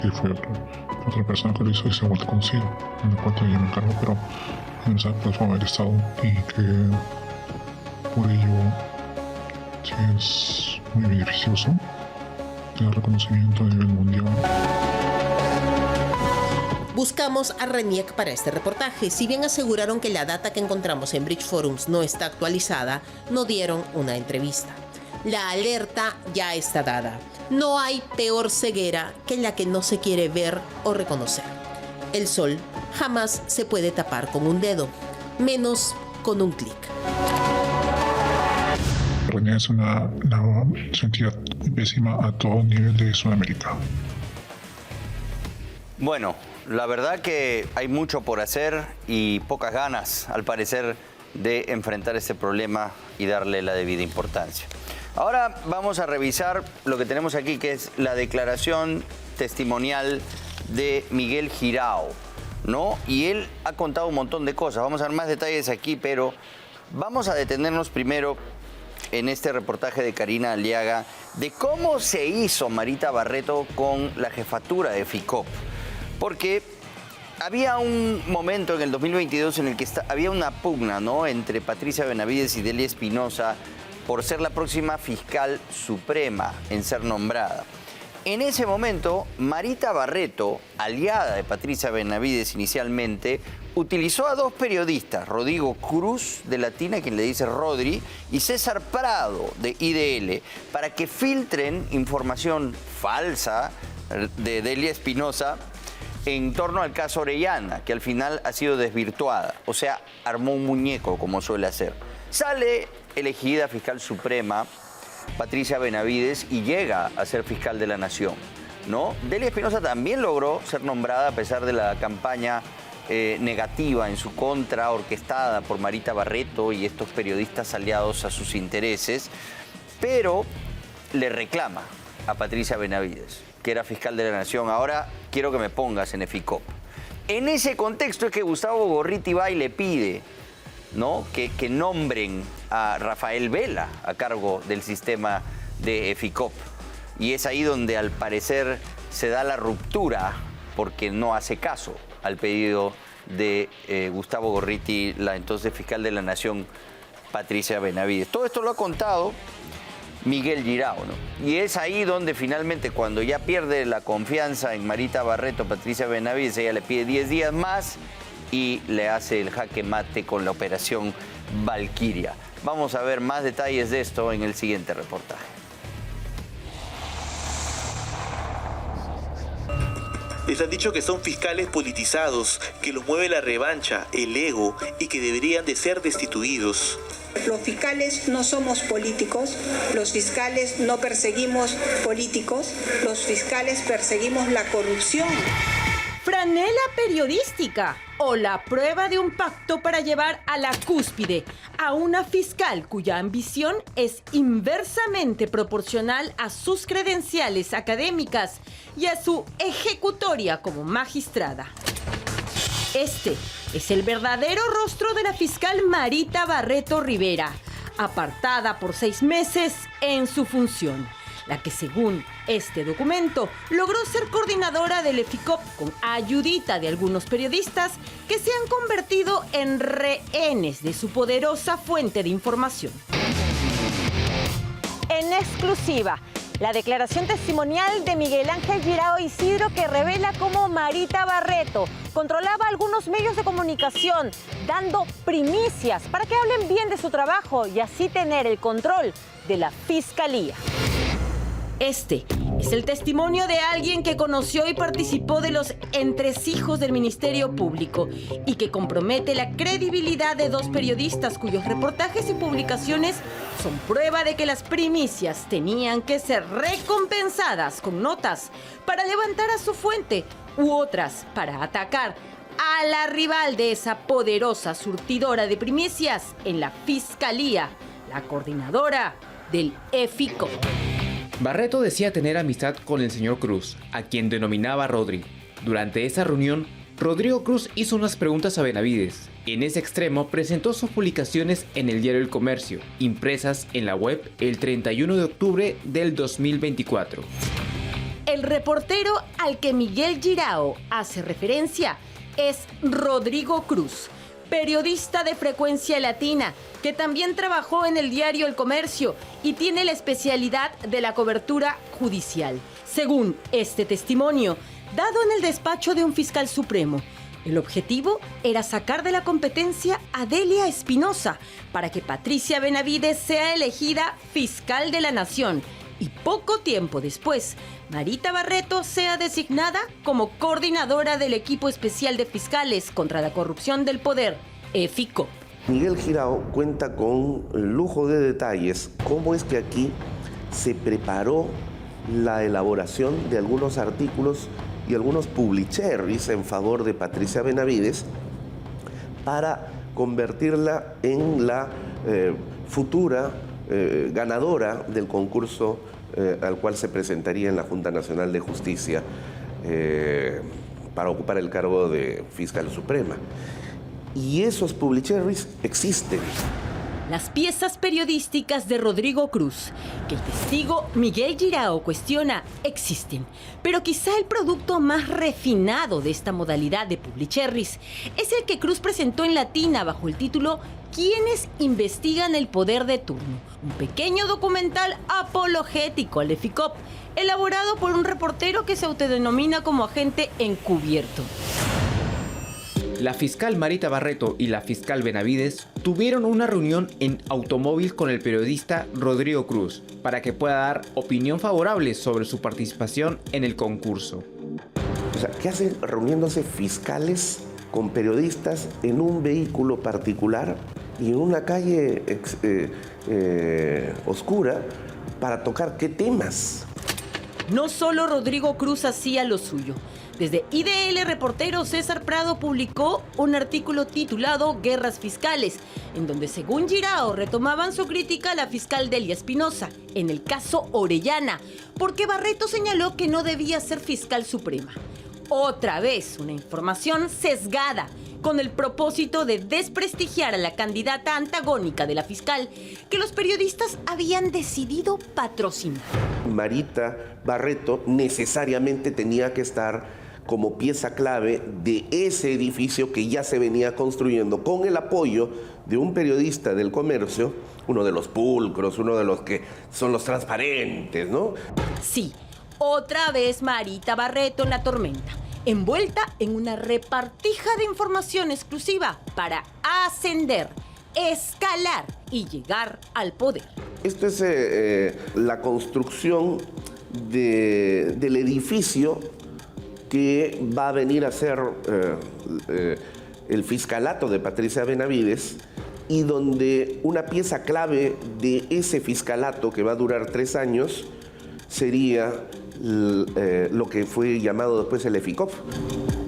que fue otra persona que lo hizo y se ha vuelto conocido, en el cual todavía me encargo, pero ingresar a la plataforma del Estado y que por ello sí es muy beneficioso, te da reconocimiento a nivel mundial.
Buscamos a RENIEC para este reportaje. Si bien aseguraron que la data que encontramos en Bridge Forums no está actualizada, no dieron una entrevista. La alerta ya está dada. No hay peor ceguera que la que no se quiere ver o reconocer. El sol jamás se puede tapar con un dedo, menos con un clic.
RENIEC es una entidad pésima a todo nivel de Sudamérica.
Bueno, la verdad que hay mucho por hacer y pocas ganas, al parecer, de enfrentar este problema y darle la debida importancia. Ahora vamos a revisar lo que tenemos aquí, que es la declaración testimonial de Miguel Girao, ¿no? Y él ha contado un montón de cosas. Vamos a ver más detalles aquí, pero vamos a detenernos primero en este reportaje de Karina Aliaga de cómo se hizo Marita Barreto con la jefatura de FICOP. Porque había un momento en el 2022 en el que había una pugna, ¿no?, entre Patricia Benavides y Delia Espinosa por ser la próxima fiscal suprema en ser nombrada. En ese momento, Marita Barreto, aliada de Patricia Benavides inicialmente, utilizó a dos periodistas, Rodrigo Cruz de Latina, quien le dice Rodri, y César Prado de IDL, para que filtren información falsa de Delia Espinosa en torno al caso Orellana, que al final ha sido desvirtuada. O sea, armó un muñeco, como suele hacer. Sale elegida fiscal suprema Patricia Benavides y llega a ser fiscal de la Nación, ¿no? Delia Espinosa también logró ser nombrada a pesar de la campaña negativa en su contra, orquestada por Marita Barreto y estos periodistas aliados a sus intereses, pero le reclama a Patricia Benavides, que era fiscal de la Nación. Ahora quiero que me pongas en FICOP. En ese contexto es que Gustavo Gorriti va y le pide, ¿no?, que nombren a Rafael Vela a cargo del sistema de FICOP. Y es ahí donde al parecer se da la ruptura, porque no hace caso al pedido de Gustavo Gorriti, la entonces fiscal de la Nación, Patricia Benavides. Todo esto lo ha contado Miguel Girao, ¿no? Y es ahí donde finalmente, cuando ya pierde la confianza en Marita Barreto, Patricia Benavides, ella le pide 10 días más y le hace el jaque mate con la operación Valquiria. Vamos a ver más detalles de esto en el siguiente reportaje.
Les han dicho que son fiscales politizados, que los mueve la revancha, el ego y que deberían de ser destituidos.
Los fiscales no somos políticos, los fiscales no perseguimos políticos, los fiscales perseguimos la corrupción.
Franela periodística o la prueba de un pacto para llevar a la cúspide a una fiscal cuya ambición es inversamente proporcional a sus credenciales académicas y a su ejecutoria como magistrada. Este es el verdadero rostro de la fiscal Marita Barreto Rivera, apartada por 6 meses en su función, la que según este documento logró ser coordinadora del EFICOP con ayudita de algunos periodistas que se han convertido en rehenes de su poderosa fuente de información.
En exclusiva, la declaración testimonial de Miguel Ángel Girao Isidro, que revela cómo Marita Barreto controlaba algunos medios de comunicación, dando primicias para que hablen bien de su trabajo y así tener el control de la Fiscalía.
Este es el testimonio de alguien que conoció y participó de los entresijos del Ministerio Público y que compromete la credibilidad de 2 periodistas cuyos reportajes y publicaciones son prueba de que las primicias tenían que ser recompensadas con notas para levantar a su fuente u otras para atacar a la rival de esa poderosa surtidora de primicias en la Fiscalía, la coordinadora del EFICOP.
Barreto decía tener amistad con el señor Cruz, a quien denominaba Rodri. Durante esa reunión, Rodrigo Cruz hizo unas preguntas a Benavides. En ese extremo presentó sus publicaciones en el diario El Comercio, impresas en la web el 31 de octubre del 2024.
El reportero al que Miguel Girao hace referencia es Rodrigo Cruz, periodista de Frecuencia Latina, que también trabajó en el diario El Comercio y tiene la especialidad de la cobertura judicial. Según este testimonio, dado en el despacho de un fiscal supremo, el objetivo era sacar de la competencia a Delia Espinosa para que Patricia Benavides sea elegida fiscal de la Nación y poco tiempo después, Marita Barreto sea designada como coordinadora del equipo especial de fiscales contra la corrupción del poder, EFICOP.
Miguel Girao cuenta con lujo de detalles cómo es que aquí se preparó la elaboración de algunos artículos y algunos publicherries en favor de Patricia Benavides para convertirla en la futura ganadora del concurso al cual se presentaría en la Junta Nacional de Justicia para ocupar el cargo de fiscal suprema. Y esos publicherries existen.
Las piezas periodísticas de Rodrigo Cruz, que el testigo Miguel Girao cuestiona, existen. Pero quizá el producto más refinado de esta modalidad de publicherries es el que Cruz presentó en Latina bajo el título ¿Quiénes investigan el poder de turno? Un pequeño documental apologético al EFICOP, elaborado por un reportero que se autodenomina como agente encubierto.
La fiscal Marita Barreto y la fiscal Benavides tuvieron una reunión en automóvil con el periodista Rodrigo Cruz para que pueda dar opinión favorable sobre su participación en el concurso.
O sea, ¿qué hacen reuniéndose fiscales con periodistas en un vehículo particular y en una calle oscura para tocar qué temas?
No solo Rodrigo Cruz hacía lo suyo. Desde IDL Reportero, César Prado publicó un artículo titulado Guerras Fiscales, en donde según Girao retomaban su crítica a la fiscal Delia Espinosa, en el caso Orellana, porque Barreto señaló que no debía ser fiscal suprema. Otra vez una información sesgada, con el propósito de desprestigiar a la candidata antagónica de la fiscal, que los periodistas habían decidido patrocinar.
Marita Barreto necesariamente tenía que estar como pieza clave de ese edificio que ya se venía construyendo con el apoyo de un periodista del Comercio, uno de los pulcros, uno de los que son los transparentes, ¿no?
Sí, otra vez Marita Barreto en la tormenta, envuelta en una repartija de información exclusiva para ascender, escalar y llegar al poder.
Esto es la construcción del edificio que va a venir a ser el fiscalato de Patricia Benavides y donde una pieza clave de ese fiscalato que va a durar 3 años sería lo que fue llamado después el EFICOP.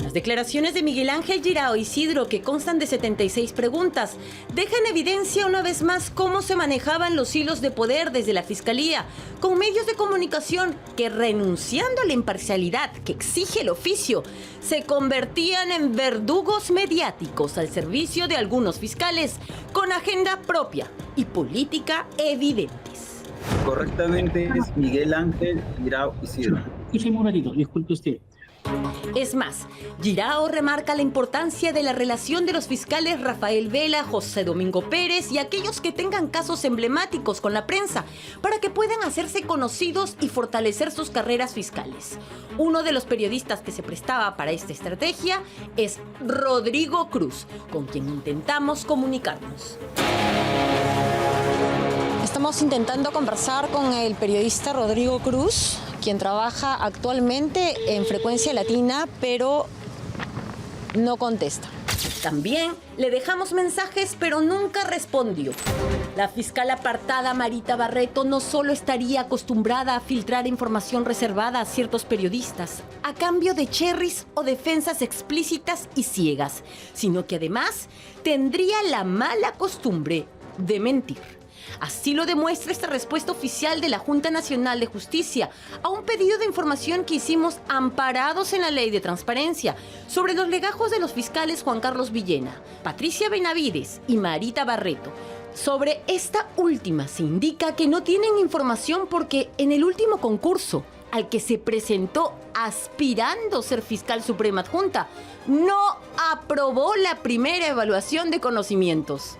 Las declaraciones de Miguel Ángel Girao Isidro, que constan de 76 preguntas, dejan en evidencia una vez más cómo se manejaban los hilos de poder desde la Fiscalía, con medios de comunicación que, renunciando a la imparcialidad que exige el oficio, se convertían en verdugos mediáticos al servicio de algunos fiscales, con agenda propia y política evidentes.
Correctamente es Miguel Ángel Girao Isidro.
Escúcheme un ratito, disculpe usted.
Es más, Girao remarca la importancia de la relación de los fiscales Rafael Vela, José Domingo Pérez y aquellos que tengan casos emblemáticos con la prensa para que puedan hacerse conocidos y fortalecer sus carreras fiscales. Uno de los periodistas que se prestaba para esta estrategia es Rodrigo Cruz, con quien intentamos comunicarnos.
Estamos intentando conversar con el periodista Rodrigo Cruz, quien trabaja actualmente en Frecuencia Latina, pero no contesta.
También le dejamos mensajes, pero nunca respondió. La fiscal apartada Marita Barreto no solo estaría acostumbrada a filtrar información reservada a ciertos periodistas, a cambio de cherries o defensas explícitas y ciegas, sino que además tendría la mala costumbre de mentir. Así lo demuestra esta respuesta oficial de la Junta Nacional de Justicia a un pedido de información que hicimos amparados en la Ley de Transparencia sobre los legajos de los fiscales Juan Carlos Villena, Patricia Benavides y Marita Barreto. Sobre esta última se indica que no tienen información porque en el último concurso al que se presentó aspirando ser fiscal suprema adjunta, no aprobó la primera evaluación de conocimientos.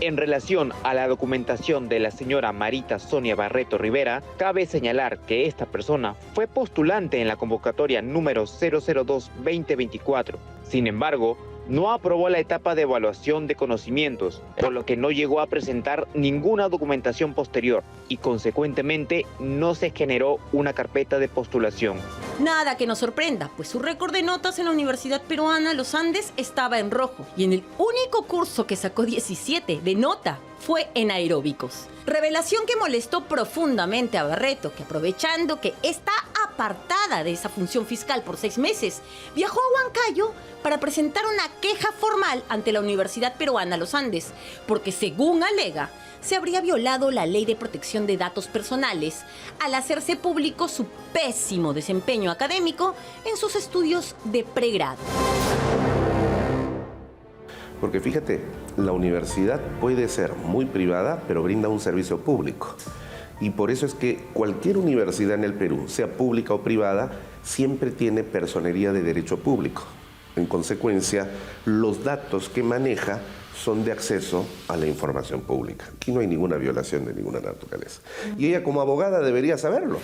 En relación a la documentación de la señora Marita Sonia Barreto Rivera, cabe señalar que esta persona fue postulante en la convocatoria número 002-2024. Sin embargo, no aprobó la etapa de evaluación de conocimientos, por lo que no llegó a presentar ninguna documentación posterior y consecuentemente no se generó una carpeta de postulación.
Nada que nos sorprenda, pues su récord de notas en la Universidad Peruana Los Andes estaba en rojo y en el único curso que sacó 17 de nota fue en aeróbicos. Revelación que molestó profundamente a Barreto, que aprovechando que está apartada de esa función fiscal por 6 meses, viajó a Huancayo para presentar una queja formal ante la Universidad Peruana Los Andes, porque según alega, se habría violado la Ley de Protección de Datos Personales al hacerse público su pésimo desempeño académico en sus estudios de pregrado.
Porque fíjate, la universidad puede ser muy privada, pero brinda un servicio público. Y por eso es que cualquier universidad en el Perú, sea pública o privada, siempre tiene personería de derecho público. En consecuencia, los datos que maneja son de acceso a la información pública. Aquí no hay ninguna violación de ninguna naturaleza. Y ella como abogada debería saberlo.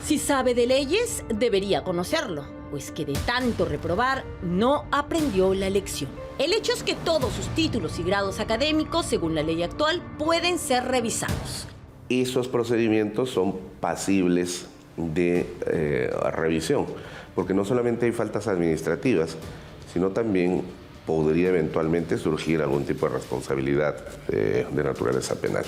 Si sabe de leyes, debería conocerlo, pues que de tanto reprobar no aprendió la lección. El hecho es que todos sus títulos y grados académicos, según la ley actual, pueden ser revisados.
Esos procedimientos son pasibles de revisión, porque no solamente hay faltas administrativas, sino también podría eventualmente surgir algún tipo de responsabilidad de naturaleza penal.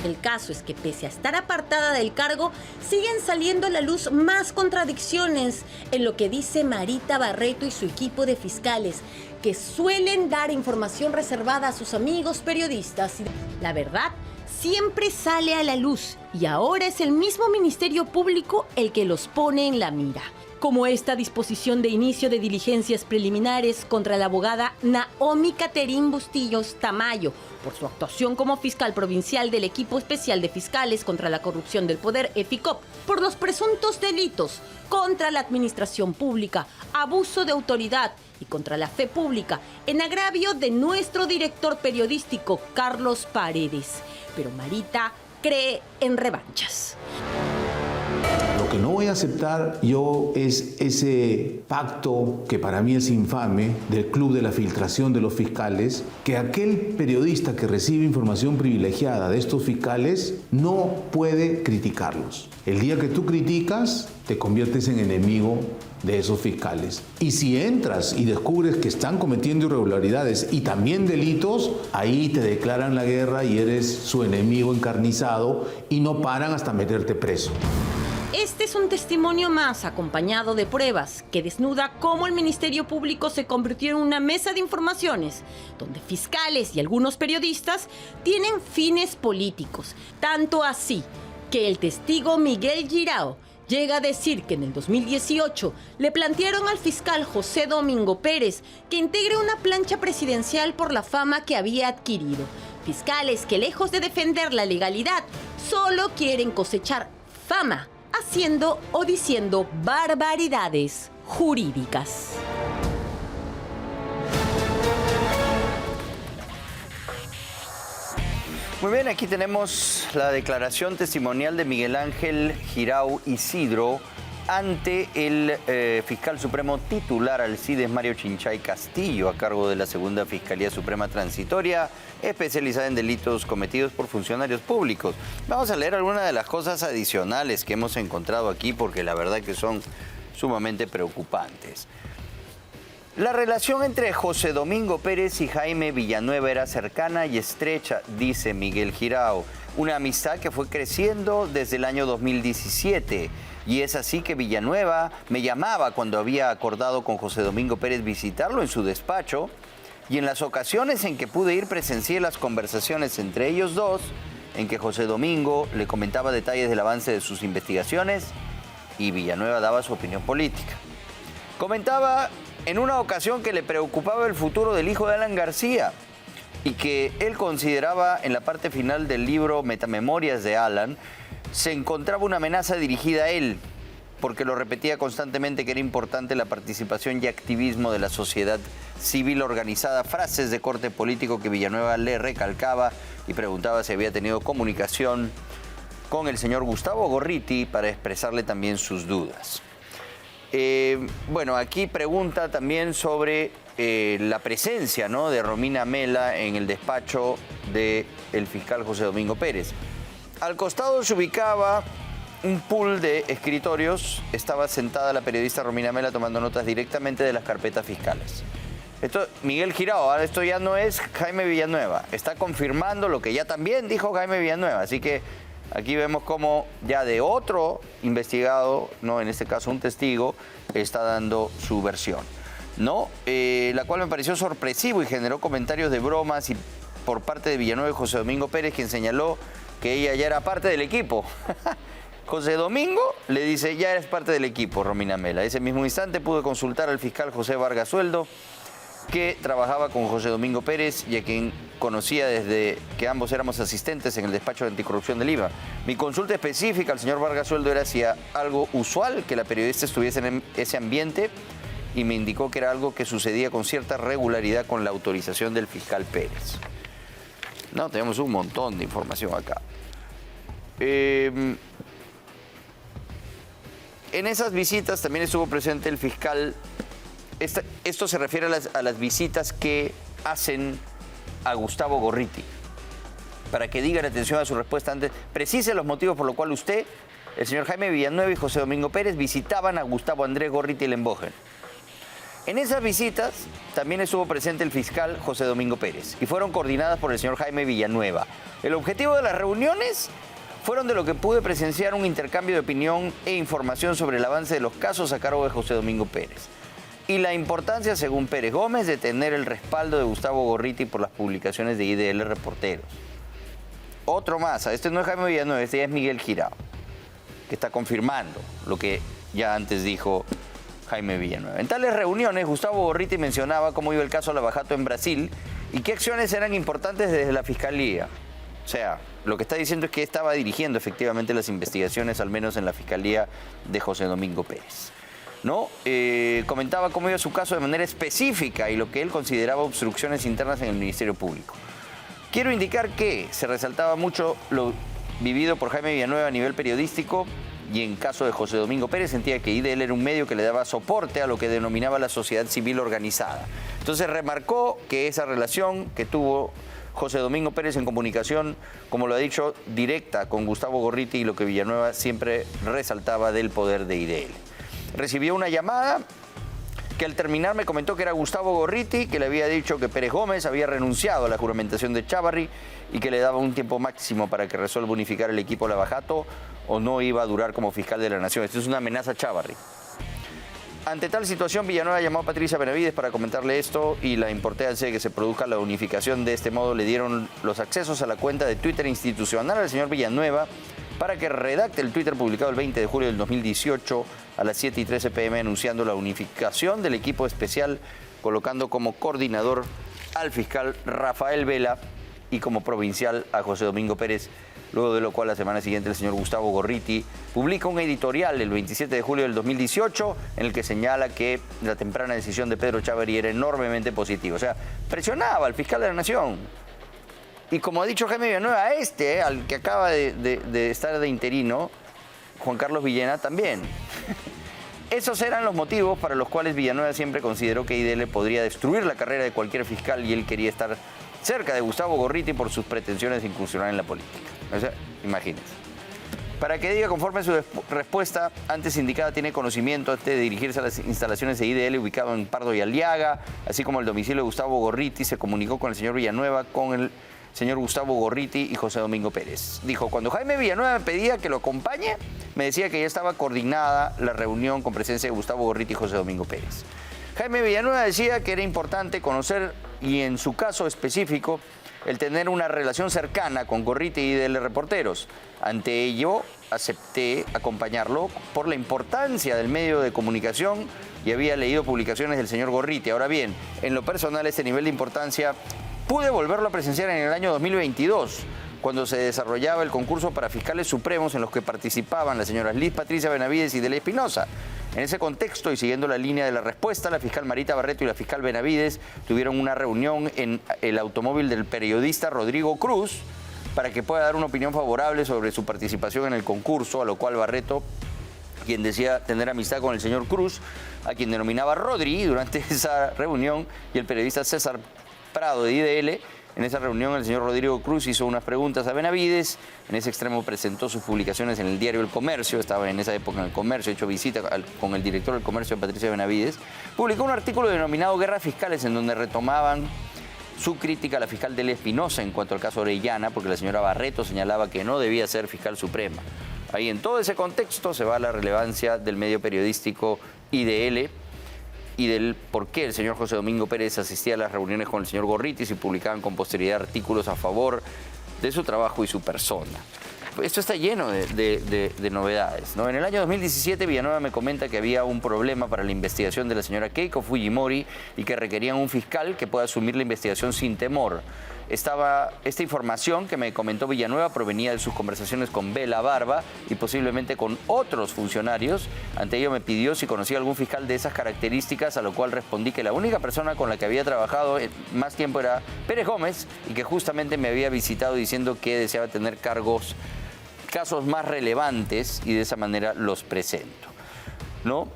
El caso es que pese a estar apartada del cargo, siguen saliendo a la luz más contradicciones en lo que dice Marita Barreto y su equipo de fiscales, que suelen dar información reservada a sus amigos periodistas. La verdad siempre sale a la luz y ahora es el mismo Ministerio Público el que los pone en la mira. Como esta disposición de inicio de diligencias preliminares contra la abogada Naomi Caterín Bustillos Tamayo por su actuación como fiscal provincial del Equipo Especial de Fiscales contra la Corrupción del Poder, EFICOP, por los presuntos delitos contra la administración pública, abuso de autoridad y contra la fe pública, en agravio de nuestro director periodístico, Carlos Paredes. Pero Marita cree en revanchas.
Lo que no voy a aceptar yo es ese pacto que para mí es infame del club de la filtración de los fiscales, que aquel periodista que recibe información privilegiada de estos fiscales no puede criticarlos. El día que tú criticas, te conviertes en enemigo de esos fiscales. Y si entras y descubres que están cometiendo irregularidades y también delitos, ahí te declaran la guerra y eres su enemigo encarnizado y no paran hasta meterte preso.
Este es un testimonio más acompañado de pruebas que desnuda cómo el Ministerio Público se convirtió en una mesa de informaciones donde fiscales y algunos periodistas tienen fines políticos. Tanto así que el testigo Miguel Girao llega a decir que en el 2018 le plantearon al fiscal José Domingo Pérez que integre una plancha presidencial por la fama que había adquirido. Fiscales que, lejos de defender la legalidad, solo quieren cosechar fama, haciendo o diciendo barbaridades jurídicas.
Muy bien, aquí tenemos la declaración testimonial de Miguel Ángel Girao Isidro ante el fiscal supremo titular Alcides Mario Chinchay Castillo, a cargo de la Segunda Fiscalía Suprema Transitoria, especializada en delitos cometidos por funcionarios públicos. Vamos a leer algunas de las cosas adicionales que hemos encontrado aquí, porque la verdad que son sumamente preocupantes. La relación entre José Domingo Pérez y Jaime Villanueva era cercana y estrecha, dice Miguel Girao. Una amistad que fue creciendo desde el año 2017. Y es así que Villanueva me llamaba cuando había acordado con José Domingo Pérez visitarlo en su despacho. Y en las ocasiones en que pude ir presencié las conversaciones entre ellos dos, en que José Domingo le comentaba detalles del avance de sus investigaciones y Villanueva daba su opinión política. Comentaba en una ocasión que le preocupaba el futuro del hijo de Alan García y que él consideraba en la parte final del libro Metamemorias de Alan se encontraba una amenaza dirigida a él, porque lo repetía constantemente que era importante la participación y activismo de la sociedad civil organizada, frases de corte político que Villanueva le recalcaba y preguntaba si había tenido comunicación con el señor Gustavo Gorriti para expresarle también sus dudas. Bueno, aquí pregunta también sobre la presencia, ¿no?, de Romina Mela en el despacho del fiscal José Domingo Pérez. Al costado se ubicaba un pool de escritorios. Estaba sentada la periodista Romina Mela tomando notas directamente de las carpetas fiscales. Esto, Miguel Girao, ahora esto ya no es Jaime Villanueva. Está confirmando lo que ya también dijo Jaime Villanueva. Así que aquí vemos cómo ya de otro investigado, no, en este caso un testigo, está dando su versión, ¿no? La cual me pareció sorpresivo y generó comentarios de bromas y por parte de Villanueva y José Domingo Pérez, quien señaló que ella ya era parte del equipo. José Domingo le dice, ya eres parte del equipo, Romina Mela. Ese mismo instante pude consultar al fiscal José Vargas Sueldo, que trabajaba con José Domingo Pérez y a quien conocía desde que ambos éramos asistentes en el despacho de anticorrupción del IVA. Mi consulta específica al señor Vargas Sueldo era si era algo usual que la periodista estuviese en ese ambiente y me indicó que era algo que sucedía con cierta regularidad con la autorización del fiscal Pérez. No, tenemos un montón de información acá. En esas visitas también estuvo presente el fiscal. Esto se refiere a las visitas que hacen a Gustavo Gorriti. Para que digan atención a su respuesta antes, precise los motivos por los cuales usted, el señor Jaime Villanueva y José Domingo Pérez visitaban a Gustavo Andrés Gorriti Lembogen. En esas visitas también estuvo presente el fiscal José Domingo Pérez y fueron coordinadas por el señor Jaime Villanueva. El objetivo de las reuniones fueron, de lo que pude presenciar, un intercambio de opinión e información sobre el avance de los casos a cargo de José Domingo Pérez y la importancia, según Pérez Gómez, de tener el respaldo de Gustavo Gorriti por las publicaciones de IDL Reporteros. Otro más, este no es Jaime Villanueva, este ya es Miguel Girao, que está confirmando lo que ya antes dijo Jaime Villanueva. En tales reuniones, Gustavo Gorriti mencionaba cómo iba el caso Lava Jato en Brasil y qué acciones eran importantes desde la Fiscalía. O sea, lo que está diciendo es que estaba dirigiendo efectivamente las investigaciones, al menos en la Fiscalía de José Domingo Pérez, ¿no? Comentaba cómo iba su caso de manera específica y lo que él consideraba obstrucciones internas en el Ministerio Público. Quiero indicar que se resaltaba mucho lo vivido por Jaime Villanueva a nivel periodístico y en caso de José Domingo Pérez sentía que IDL era un medio que le daba soporte a lo que denominaba la sociedad civil organizada. Entonces remarcó que esa relación que tuvo José Domingo Pérez en comunicación, como lo ha dicho, directa con Gustavo Gorriti, y lo que Villanueva siempre resaltaba del poder de IDL. Recibió una llamada que al terminar me comentó que era Gustavo Gorriti, que le había dicho que Pérez Gómez había renunciado a la juramentación de Chávarri y que le daba un tiempo máximo para que resuelva unificar el equipo Lavajato o no iba a durar como fiscal de la Nación. Esto es una amenaza a Chávarri. Ante tal situación, Villanueva llamó a Patricia Benavides para comentarle esto y la importancia de que se produzca la unificación. De este modo le dieron los accesos a la cuenta de Twitter institucional al señor Villanueva para que redacte el Twitter publicado el 20 de julio del 2018 a las 7:13 p.m. anunciando la unificación del equipo especial, colocando como coordinador al fiscal Rafael Vela y como provincial a José Domingo Pérez. Luego de lo cual, la semana siguiente, el señor Gustavo Gorriti publica un editorial el 27 de julio del 2018 en el que señala que la temprana decisión de Pedro Chávarri era enormemente positiva. O sea, presionaba al fiscal de la Nación. Y como ha dicho Jaime Villanueva, al que acaba de estar de interino, Juan Carlos Villena, también. Esos eran los motivos para los cuales Villanueva siempre consideró que IDL podría destruir la carrera de cualquier fiscal y él quería estar cerca de Gustavo Gorriti por sus pretensiones de incursionar en la política. O sea, imagínense. Para que diga, conforme a su respuesta antes indicada, tiene conocimiento antes de dirigirse a las instalaciones de IDL ubicado en Pardo y Aliaga, así como el domicilio de Gustavo Gorriti, se comunicó con el señor Villanueva, con el señor Gustavo Gorriti y José Domingo Pérez. Dijo, cuando Jaime Villanueva me pedía que lo acompañe, me decía que ya estaba coordinada la reunión con presencia de Gustavo Gorriti y José Domingo Pérez. Jaime Villanueva decía que era importante conocer, y en su caso específico, el tener una relación cercana con Gorriti y IDL Reporteros. Ante ello, acepté acompañarlo por la importancia del medio de comunicación y había leído publicaciones del señor Gorriti. Ahora bien, en lo personal, este nivel de importancia pude volverlo a presenciar en el año 2022, cuando se desarrollaba el concurso para fiscales supremos en los que participaban las señoras Liz Patricia Benavides y Deley Espinosa. En ese contexto y siguiendo la línea de la respuesta, la fiscal Marita Barreto y la fiscal Benavides tuvieron una reunión en el automóvil del periodista Rodrigo Cruz para que pueda dar una opinión favorable sobre su participación en el concurso, a lo cual Barreto, quien decía tener amistad con el señor Cruz, a quien denominaba Rodri durante esa reunión, y el periodista César Prado de IDL. En esa reunión, el señor Rodrigo Cruz hizo unas preguntas a Benavides. En ese extremo presentó sus publicaciones en el diario El Comercio. Estaba en esa época en El Comercio, hecho visita con el director del Comercio, Patricia Benavides. Publicó un artículo denominado Guerras Fiscales, en donde retomaban su crítica a la fiscal Deley Espinosa en cuanto al caso Orellana, porque la señora Barreto señalaba que no debía ser fiscal suprema. Ahí, en todo ese contexto, se va la relevancia del medio periodístico IDL y del por qué el señor José Domingo Pérez asistía a las reuniones con el señor Gorriti y publicaban con posterioridad artículos a favor de su trabajo y su persona. Esto está lleno de novedades, ¿no? En el año 2017, Villanueva me comenta que había un problema para la investigación de la señora Keiko Fujimori y que requerían un fiscal que pueda asumir la investigación sin temor. Esta información que me comentó Villanueva provenía de sus conversaciones con Bela Barba y posiblemente con otros funcionarios. Ante ello me pidió si conocía algún fiscal de esas características, a lo cual respondí que la única persona con la que había trabajado más tiempo era Pérez Gómez y que justamente me había visitado diciendo que deseaba tener casos más relevantes y de esa manera los presento, ¿no?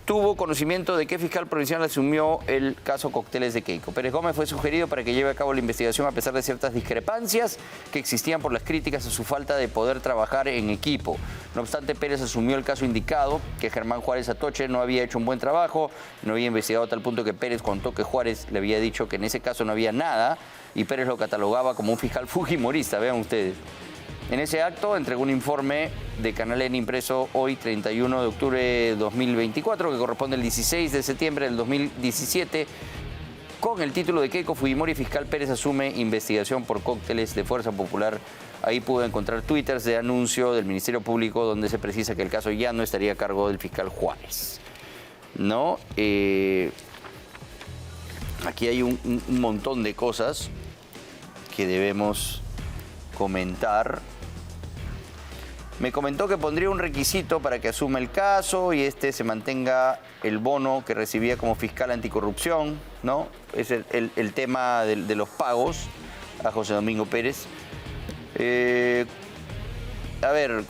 Tuvo conocimiento de qué fiscal provincial asumió el caso Cócteles de Keiko. Pérez Gómez fue sugerido para que lleve a cabo la investigación a pesar de ciertas discrepancias que existían por las críticas a su falta de poder trabajar en equipo. No obstante, Pérez asumió el caso indicado, que Germán Juárez Atoche no había hecho un buen trabajo, no había investigado a tal punto que Pérez contó que Juárez le había dicho que en ese caso no había nada y Pérez lo catalogaba como un fiscal fujimorista, vean ustedes. En ese acto entregó un informe de Canal N impreso hoy, 31 de octubre de 2024, que corresponde al 16 de septiembre del 2017, con el título de Keiko Fujimori, fiscal Pérez asume investigación por cócteles de Fuerza Popular. Ahí pudo encontrar twitters de anuncio del Ministerio Público donde se precisa que el caso ya no estaría a cargo del fiscal Juárez, ¿no? Aquí hay un montón de cosas que debemos comentar. Me comentó que pondría un requisito para que asuma el caso y se mantenga el bono que recibía como fiscal anticorrupción, ¿no? Es el tema de los pagos a José Domingo Pérez. A ver,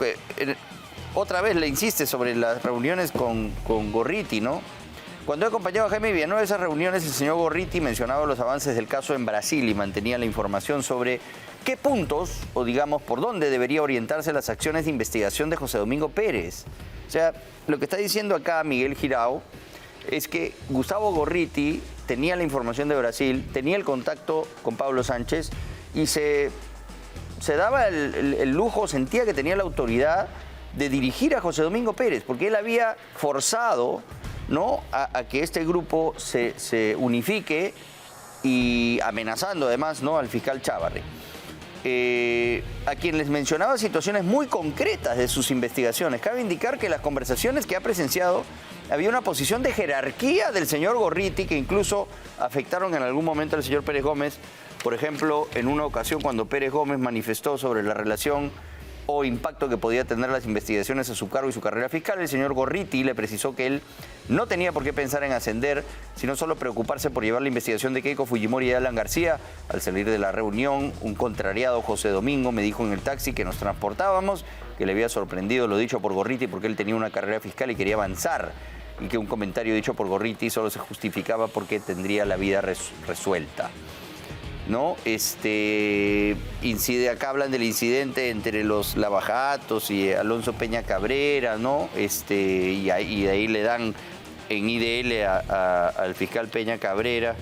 otra vez le insiste sobre las reuniones con Gorriti, ¿no? Cuando he acompañado a Jaime Villanueva a esas reuniones, el señor Gorriti mencionaba los avances del caso en Brasil y mantenía la información sobre qué puntos, o digamos, por dónde debería orientarse las acciones de investigación de José Domingo Pérez. O sea, lo que está diciendo acá Miguel Girao es que Gustavo Gorriti tenía la información de Brasil, tenía el contacto con Pablo Sánchez y se daba el lujo, sentía que tenía la autoridad de dirigir a José Domingo Pérez, porque él había forzado, ¿no?, a que este grupo se unifique y amenazando además, ¿no?, al fiscal Chávarri. A quien les mencionaba situaciones muy concretas de sus investigaciones. Cabe indicar que en las conversaciones que ha presenciado había una posición de jerarquía del señor Gorriti que incluso afectaron en algún momento al señor Pérez Gómez. Por ejemplo, en una ocasión cuando Pérez Gómez manifestó sobre la relación o impacto que podía tener las investigaciones a su cargo y su carrera fiscal, el señor Gorriti le precisó que él no tenía por qué pensar en ascender, sino solo preocuparse por llevar la investigación de Keiko Fujimori y Alan García. Al salir de la reunión, un contrariado, José Domingo, me dijo en el taxi que nos transportábamos, que le había sorprendido lo dicho por Gorriti porque él tenía una carrera fiscal y quería avanzar, y que un comentario dicho por Gorriti solo se justificaba porque tendría la vida resuelta, ¿no? Acá hablan del incidente entre los Lavajatos y Alonso Peña Cabrera, ¿no? Y de ahí le dan en IDL al fiscal Peña Cabrera.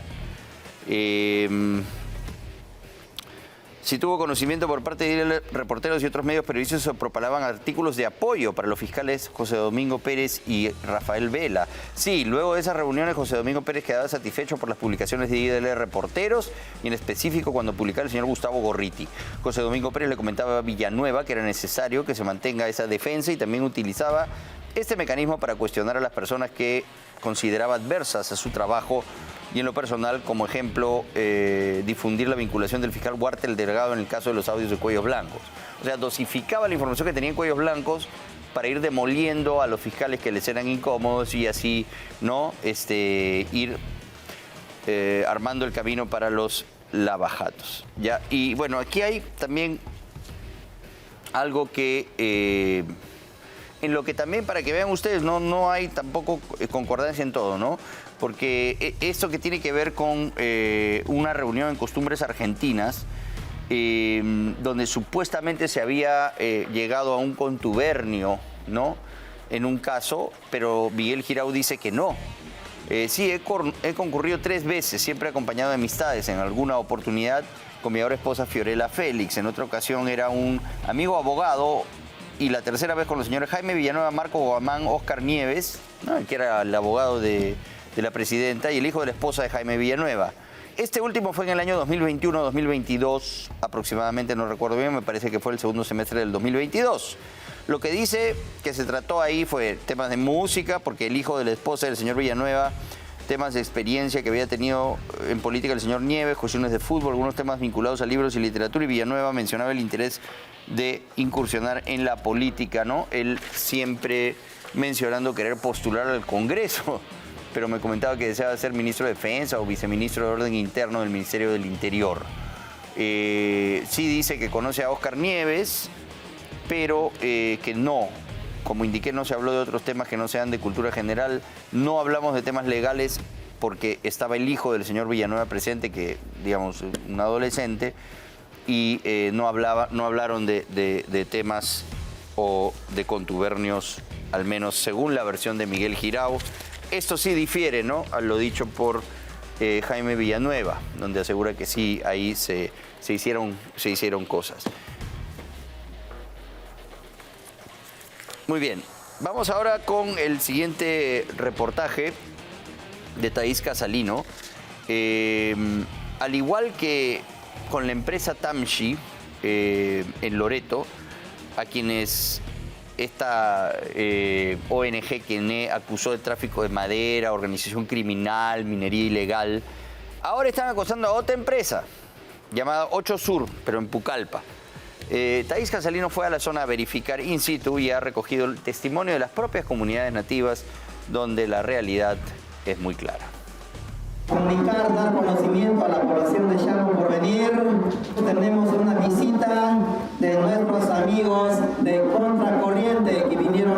Si tuvo conocimiento por parte de reporteros y otros medios periodísticos, se propalaban artículos de apoyo para los fiscales José Domingo Pérez y Rafael Vela. Sí, luego de esas reuniones, José Domingo Pérez quedaba satisfecho por las publicaciones de IDL Reporteros y en específico cuando publicaba el señor Gustavo Gorriti. José Domingo Pérez le comentaba a Villanueva que era necesario que se mantenga esa defensa y también utilizaba este mecanismo para cuestionar a las personas que consideraba adversas a su trabajo y en lo personal, como ejemplo, difundir la vinculación del fiscal Huartel Delgado en el caso de los audios de Cuellos Blancos. O sea, dosificaba la información que tenía en Cuellos Blancos para ir demoliendo a los fiscales que les eran incómodos y así, ¿no?, ir armando el camino para los lavajatos. ¿Ya? Y bueno, aquí hay también algo que... en lo que también, para que vean ustedes, no hay tampoco concordancia en todo, ¿no? Porque esto que tiene que ver con una reunión en Costumbres Argentinas, donde supuestamente se había llegado a un contubernio, ¿no?, en un caso, pero Miguel Girao dice que no. Sí, he concurrido 3 veces, siempre acompañado de amistades, en alguna oportunidad con mi ahora esposa Fiorella Félix, en otra ocasión era un amigo abogado, y la tercera vez con los señores Jaime Villanueva, Marco Guamán, Oscar Nieves, ¿no?, que era el abogado de la presidenta y el hijo de la esposa de Jaime Villanueva. Este último fue en el año 2021-2022, aproximadamente, no recuerdo bien, me parece que fue el segundo semestre del 2022. Lo que dice que se trató ahí fue temas de música, porque el hijo de la esposa del señor Villanueva, temas de experiencia que había tenido en política el señor Nieves, cuestiones de fútbol, algunos temas vinculados a libros y literatura, y Villanueva mencionaba el interés de incursionar en la política, ¿no? Él siempre mencionando querer postular al Congreso, pero me comentaba que deseaba ser ministro de Defensa o viceministro de Orden Interno del Ministerio del Interior. Sí dice que conoce a Oscar Nieves, pero que no, como indiqué, no se habló de otros temas que no sean de cultura general, no hablamos de temas legales porque estaba el hijo del señor Villanueva presente, que digamos un adolescente, y no hablaron de temas o de contubernios, al menos según la versión de Miguel Girao. Esto sí difiere, ¿no?, a lo dicho por Jaime Villanueva, donde asegura que sí, ahí se hicieron cosas. Muy bien, vamos ahora con el siguiente reportaje de Thaís Casalino. Al igual que con la empresa Tamshi en Loreto, a quienes esta ONG que acusó de tráfico de madera, organización criminal, minería ilegal, ahora están acosando a otra empresa llamada 8 Sur, pero en Pucallpa. Thaís Casalino fue a la zona a verificar in situ y ha recogido el testimonio de las propias comunidades nativas, donde la realidad es muy clara.
Comunicar, dar conocimiento a la población de Llano Porvenir. Tenemos una visita de nuestros amigos de Contracorriente que vinieron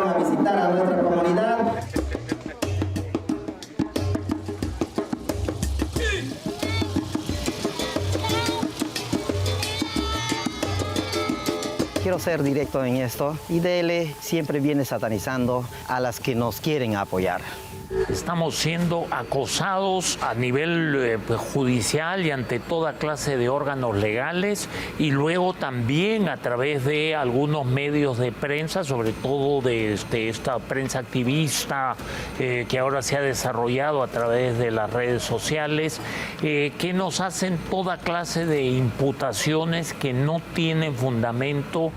quiero ser directo en esto. IDL siempre viene satanizando a las que nos quieren apoyar.
Estamos siendo acosados a nivel judicial y ante toda clase de órganos legales, y luego también a través de algunos medios de prensa, sobre todo de esta prensa activista que ahora se ha desarrollado a través de las redes sociales, que nos hacen toda clase de imputaciones que no tienen fundamento.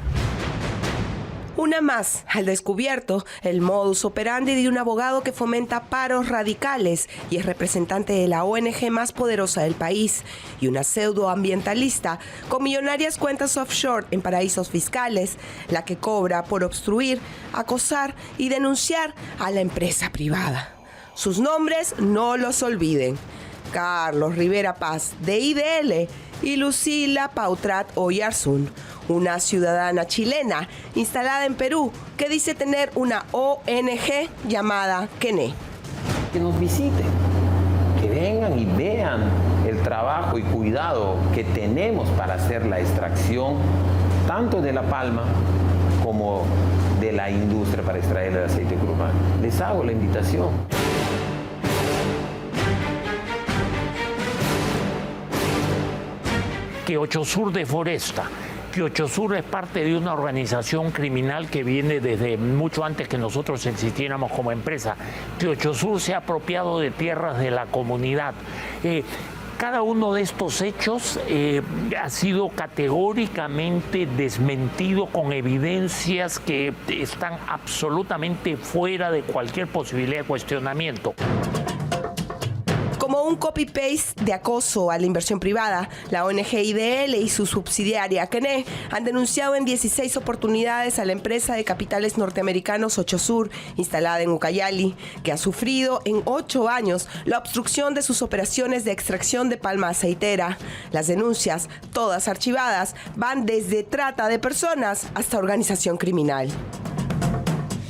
Una más, al descubierto el modus operandi de un abogado que fomenta paros radicales y es representante de la ONG más poderosa del país, y una pseudoambientalista con millonarias cuentas offshore en paraísos fiscales, la que cobra por obstruir, acosar y denunciar a la empresa privada. Sus nombres no los olviden: Carlos Rivera Paz, de IDL, y Lucila Pautrat Oyarzún, una ciudadana chilena instalada en Perú que dice tener una ONG llamada Kené.
Que nos visiten, que vengan y vean el trabajo y cuidado que tenemos para hacer la extracción tanto de la palma como de la industria para extraer el aceite crudo. Les hago la invitación.
Que Ochosur deforesta, que Ochosur es parte de una organización criminal que viene desde mucho antes que nosotros existiéramos como empresa, que Ochosur se ha apropiado de tierras de la comunidad. Cada uno de estos hechos ha sido categóricamente desmentido con evidencias que están absolutamente fuera de cualquier posibilidad de cuestionamiento.
Como un copy-paste de acoso a la inversión privada, la ONG IDL y su subsidiaria Kené han denunciado en 16 oportunidades a la empresa de capitales norteamericanos Ochosur, instalada en Ucayali, que ha sufrido en 8 años la obstrucción de sus operaciones de extracción de palma aceitera. Las denuncias, todas archivadas, van desde trata de personas hasta organización criminal.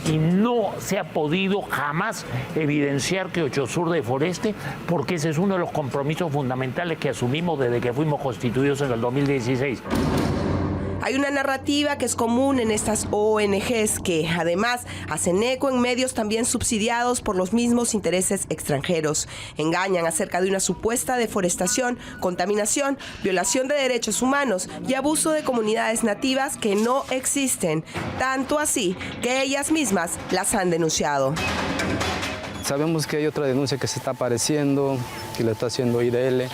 Y no se ha podido jamás evidenciar que Ochosur deforeste, porque ese es uno de los compromisos fundamentales que asumimos desde que fuimos constituidos en el 2016.
Hay una narrativa que es común en estas ONGs que, además, hacen eco en medios también subsidiados por los mismos intereses extranjeros. Engañan acerca de una supuesta deforestación, contaminación, violación de derechos humanos y abuso de comunidades nativas que no existen, tanto así que ellas mismas las han denunciado.
Sabemos que hay otra denuncia que se está apareciendo, que lo está haciendo IDL,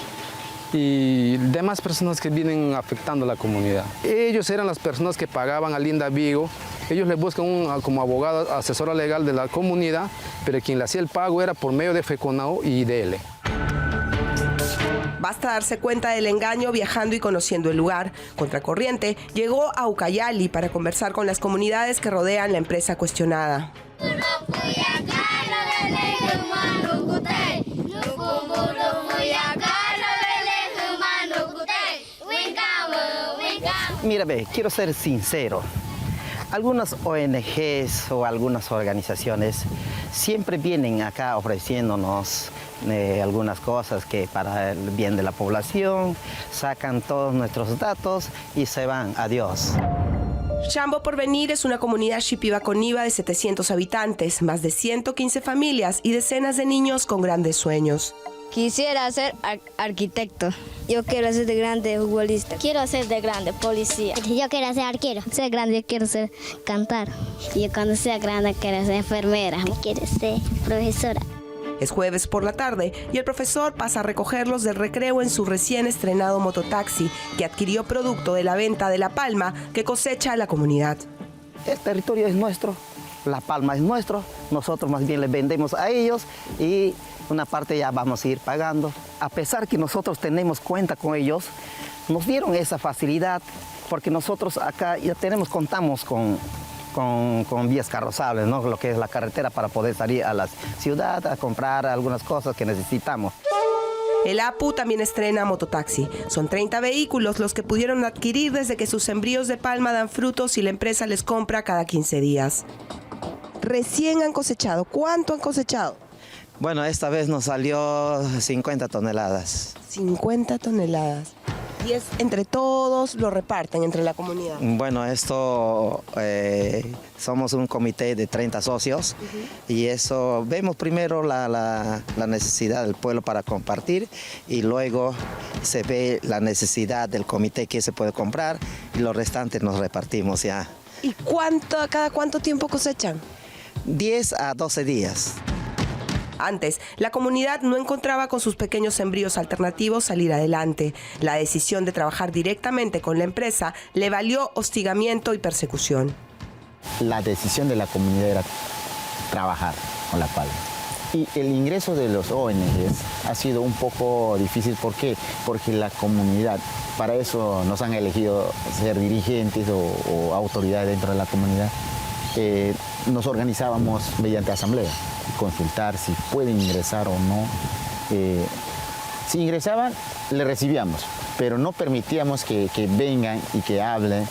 y demás personas que vienen afectando a la comunidad. Ellos eran las personas que pagaban a Linda Vigo. Ellos le buscan como abogado, asesora legal de la comunidad, pero quien le hacía el pago era por medio de FECONAO y IDL.
Basta darse cuenta del engaño viajando y conociendo el lugar. Contracorriente llegó a Ucayali para conversar con las comunidades que rodean la empresa cuestionada.
Mira, quiero ser sincero. Algunas ONGs o algunas organizaciones siempre vienen acá ofreciéndonos algunas cosas que para el bien de la población, sacan todos nuestros datos y se van. Adiós.
Shambo Porvenir es una comunidad shipiba-coniba de 700 habitantes, más de 115 familias y decenas de niños con grandes sueños.
Quisiera ser arquitecto. Yo quiero ser de grande futbolista.
Quiero ser de grande policía.
Yo quiero ser arquero. Ser grande, quiero ser cantar.
Y cuando sea grande quiero ser enfermera.
Quiero ser profesora.
Es jueves por la tarde y el profesor pasa a recogerlos del recreo en su recién estrenado mototaxi que adquirió producto de la venta de la palma que cosecha la comunidad.
El territorio es nuestro, la palma es nuestro, nosotros más bien les vendemos a ellos y una parte ya vamos a ir pagando. A pesar que nosotros tenemos cuenta con ellos, nos dieron esa facilidad porque nosotros acá ya contamos con vías carrozables, ¿no? Lo que es la carretera para poder salir a la ciudad a comprar algunas cosas que necesitamos.
El APU también estrena mototaxi. Son 30 vehículos los que pudieron adquirir desde que sus sembríos de palma dan frutos y la empresa les compra cada 15 días. Recién han cosechado. ¿Cuánto han cosechado?
Bueno, esta vez nos salió 50 toneladas.
50 toneladas. ¿Y es entre todos, lo reparten entre la comunidad?
Bueno, esto somos un comité de 30 socios y eso vemos primero la necesidad del pueblo para compartir y luego se ve la necesidad del comité que se puede comprar y los restantes nos repartimos ya.
¿Y cada cuánto tiempo cosechan?
10 a 12 días.
Antes, la comunidad no encontraba con sus pequeños sembríos alternativos salir adelante. La decisión de trabajar directamente con la empresa le valió hostigamiento y persecución.
La decisión de la comunidad era trabajar con la palma. Y el ingreso de los ONGs ha sido un poco difícil. ¿Por qué? Porque la comunidad, para eso nos han elegido ser dirigentes o autoridades dentro de la comunidad. Nos organizábamos mediante asamblea, consultar si pueden ingresar o no. Si ingresaban, le recibíamos, pero no permitíamos que vengan y que hablen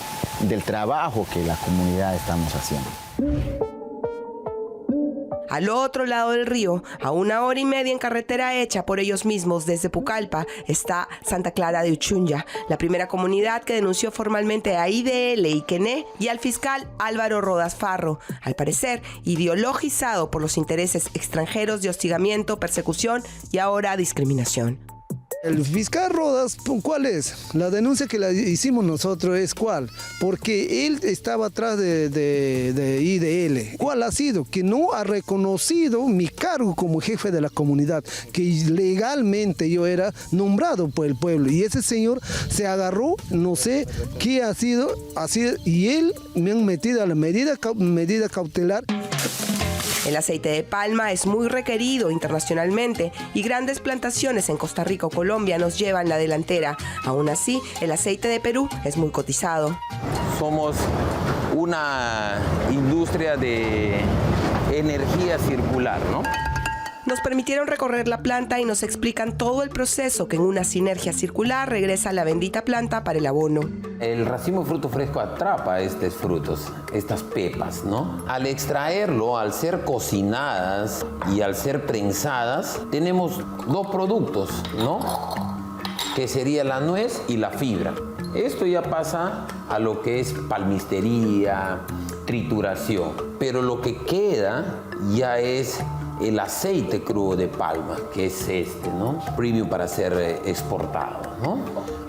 del trabajo que la comunidad estamos haciendo.
Al otro lado del río, a 1 hora y media en carretera hecha por ellos mismos desde Pucallpa, está Santa Clara de Uchunya, la primera comunidad que denunció formalmente a IDL y Quené y al fiscal Álvaro Rodas Farro, al parecer ideologizado por los intereses extranjeros de hostigamiento, persecución y ahora discriminación.
El fiscal Rodas, ¿cuál es? La denuncia que la hicimos nosotros es ¿cuál? Porque él estaba atrás de IDL. ¿Cuál ha sido? Que no ha reconocido mi cargo como jefe de la comunidad, que legalmente yo era nombrado por el pueblo. Y ese señor se agarró, no sé qué ha sido, y él me han metido a la medida cautelar.
El aceite de palma es muy requerido internacionalmente y grandes plantaciones en Costa Rica o Colombia nos llevan la delantera. Aún así, el aceite de Perú es muy cotizado.
Somos una industria de energía circular, ¿no?
Nos permitieron recorrer la planta y nos explican todo el proceso que en una sinergia circular regresa a la bendita planta para el abono.
El racimo de fruto fresco atrapa estos frutos, estas pepas, ¿no? Al extraerlo, al ser cocinadas y al ser prensadas, tenemos 2 productos, ¿no? Que sería la nuez y la fibra. Esto ya pasa a lo que es palmistería, trituración, pero lo que queda ya es el aceite crudo de palma, que es ¿no? Premium para ser exportado, ¿no?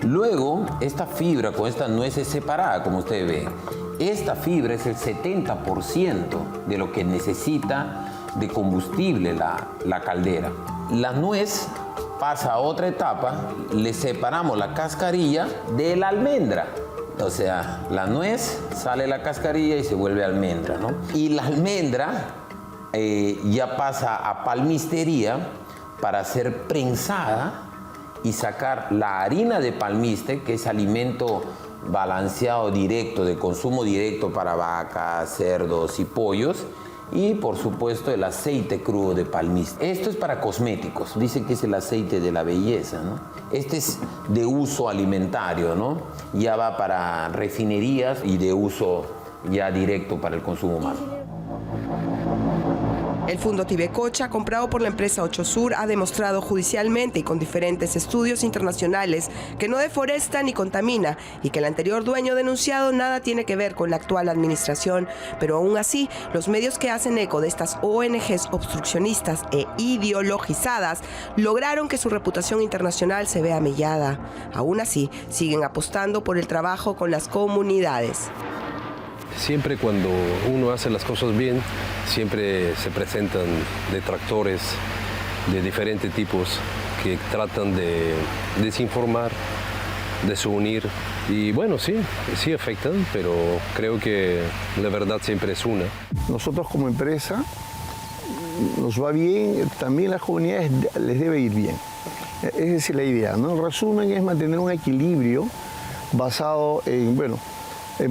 Luego, esta fibra con esta nuez es separada, como ustedes ven. Esta fibra es el 70% de lo que necesita de combustible la caldera. La nuez pasa a otra etapa, le separamos la cascarilla de la almendra. O sea, la nuez sale la cascarilla y se vuelve almendra, ¿no? Y la almendra ya pasa a palmistería para ser prensada y sacar la harina de palmiste, que es alimento balanceado directo, de consumo directo para vacas, cerdos y pollos, y por supuesto el aceite crudo de palmiste. Esto es para cosméticos, dicen que es el aceite de la belleza, ¿no? Este es de uso alimentario, ¿no? Ya va para refinerías y de uso ya directo para el consumo humano.
El Fundo Tibecocha, comprado por la empresa Ochosur, ha demostrado judicialmente y con diferentes estudios internacionales que no deforesta ni contamina y que el anterior dueño denunciado nada tiene que ver con la actual administración. Pero aún así, los medios que hacen eco de estas ONGs obstruccionistas e ideologizadas lograron que su reputación internacional se vea mellada. Aún así, siguen apostando por el trabajo con las comunidades.
Siempre cuando uno hace las cosas bien, siempre se presentan detractores de diferentes tipos que tratan de desinformar, desunir. Y bueno, sí afectan, pero creo que la verdad siempre es una.
Nosotros como empresa nos va bien, también las comunidades les debe ir bien. Esa es la idea, ¿no? En resumen, es mantener un equilibrio basado en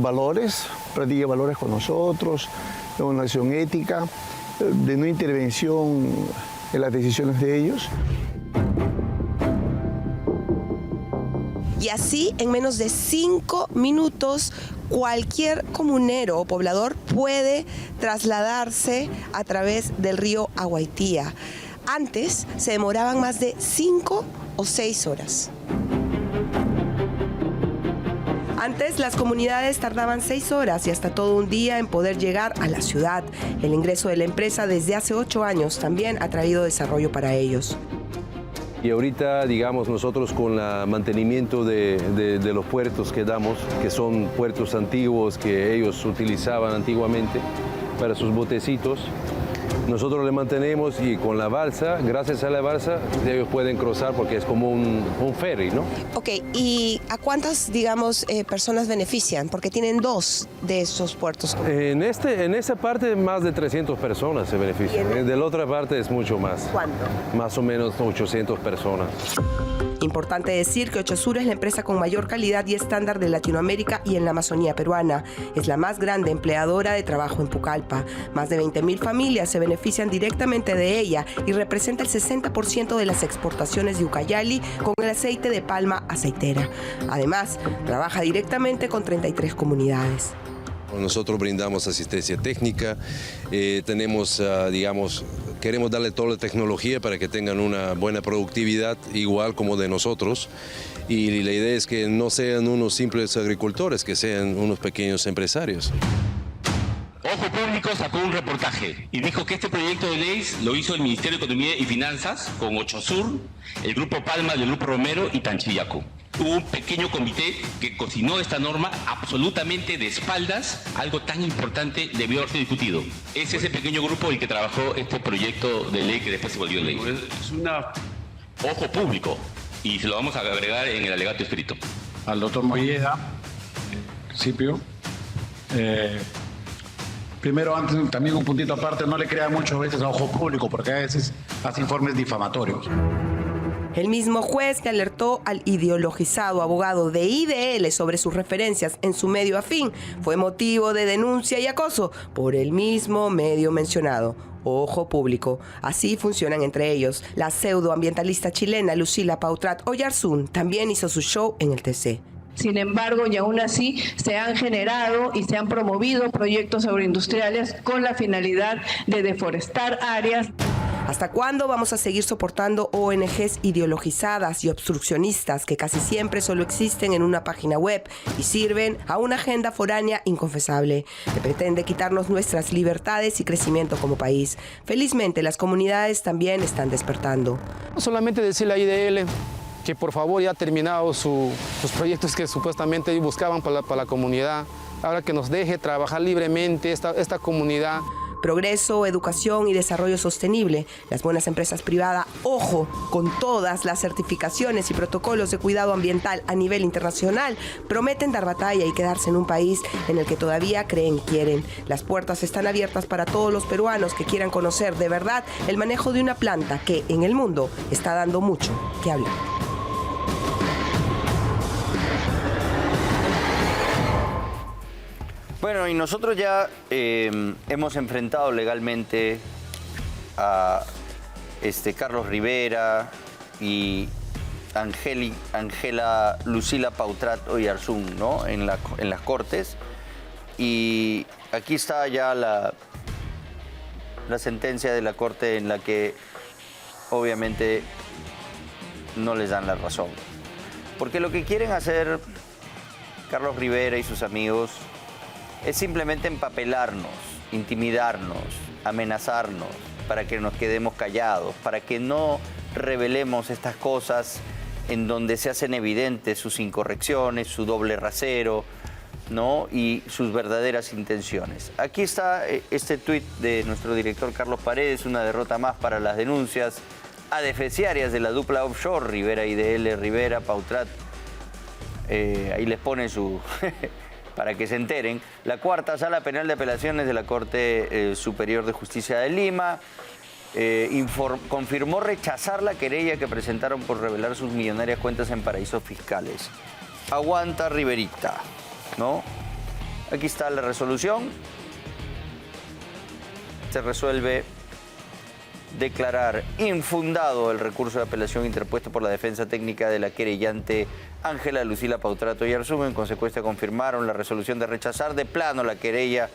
valores, practica valores con nosotros, de una acción ética, de no intervención en las decisiones de ellos.
Y así, en menos de 5 minutos, cualquier comunero o poblador puede trasladarse a través del río Aguaitía. Antes se demoraban más de 5 o 6 horas. Antes, las comunidades tardaban 6 horas y hasta todo un día en poder llegar a la ciudad. El ingreso de la empresa desde hace 8 años también ha traído desarrollo para ellos.
Y ahorita, digamos, nosotros con el mantenimiento de los puertos que damos, que son puertos antiguos que ellos utilizaban antiguamente para sus botecitos, nosotros le mantenemos y con la balsa, gracias a la balsa, ellos pueden cruzar porque es como un ferry, ¿no?
Ok, ¿y a cuántas, digamos, personas benefician? Porque tienen 2 de esos puertos.
En esa parte más de 300 personas se benefician. De la otra parte es mucho más.
¿Cuánto?
Más o menos 800 personas.
Importante decir que Ochosur es la empresa con mayor calidad y estándar de Latinoamérica y en la Amazonía peruana. Es la más grande empleadora de trabajo en Pucallpa. Más de 20.000 familias se benefician directamente de ella y representa el 60% de las exportaciones de Ucayali con el aceite de palma aceitera. Además, trabaja directamente con 33 comunidades.
Nosotros brindamos asistencia técnica, tenemos, digamos, queremos darle toda la tecnología para que tengan una buena productividad, igual como de nosotros. Y la idea es que no sean unos simples agricultores, que sean unos pequeños empresarios.
Ojo Público sacó un reportaje y dijo que este proyecto de ley lo hizo el Ministerio de Economía y Finanzas con Ochosur, el Grupo Palma, el Grupo Romero y Tanchillaco. Hubo un pequeño comité que cocinó esta norma absolutamente de espaldas. Algo tan importante debió haberse discutido. Es ese pequeño grupo el que trabajó este proyecto de ley que después se volvió ley. Es una ojo público y se lo vamos a agregar en el alegato escrito.
Al doctor Molleda, en principio. Primero, antes, también un puntito aparte, no le crea muchas veces a ojo público porque a veces hace informes difamatorios.
El mismo juez que alertó al ideologizado abogado de IDL sobre sus referencias en su medio afín fue motivo de denuncia y acoso por el mismo medio mencionado. Ojo Público. Así funcionan entre ellos. La pseudoambientalista chilena Lucila Pautrat Oyarzún también hizo su show en el TC.
Sin embargo, y aún así, se han generado y se han promovido proyectos agroindustriales con la finalidad de deforestar áreas.
¿Hasta cuándo vamos a seguir soportando ONGs ideologizadas y obstruccionistas que casi siempre solo existen en una página web y sirven a una agenda foránea inconfesable que pretende quitarnos nuestras libertades y crecimiento como país? Felizmente, las comunidades también están despertando.
Solamente decirle a IDL que por favor ya ha terminado sus proyectos que supuestamente buscaban para la comunidad. Ahora que nos deje trabajar libremente esta comunidad.
Progreso, educación y desarrollo sostenible. Las buenas empresas privadas, ojo, con todas las certificaciones y protocolos de cuidado ambiental a nivel internacional, prometen dar batalla y quedarse en un país en el que todavía creen y quieren. Las puertas están abiertas para todos los peruanos que quieran conocer de verdad el manejo de una planta que en el mundo está dando mucho que hablar.
Bueno, y nosotros ya hemos enfrentado legalmente a Carlos Rivera y Angela Lucila Pautrat Oyarzún, ¿no? en las Cortes. Y aquí está ya la sentencia de la Corte en la que obviamente no les dan la razón. Porque lo que quieren hacer Carlos Rivera y sus amigos es simplemente empapelarnos, intimidarnos, amenazarnos, para que nos quedemos callados, para que no revelemos estas cosas en donde se hacen evidentes sus incorrecciones, su doble rasero, ¿no? Y sus verdaderas intenciones. Aquí está este tuit de nuestro director Carlos Paredes, una derrota más para las denuncias adefesiarias de la dupla offshore, Rivera IDL, Rivera, Pautrat. Ahí les pone su... para que se enteren. La cuarta Sala Penal de Apelaciones de la Corte Superior de Justicia de Lima confirmó rechazar la querella que presentaron por revelar sus millonarias cuentas en paraísos fiscales. Aguanta Riverita, ¿no? Aquí está la resolución. Se resuelve declarar infundado el recurso de apelación interpuesto por la defensa técnica de la querellante Ángela Lucila Pautrat Oyarzún. En consecuencia confirmaron la resolución de rechazar de plano la querella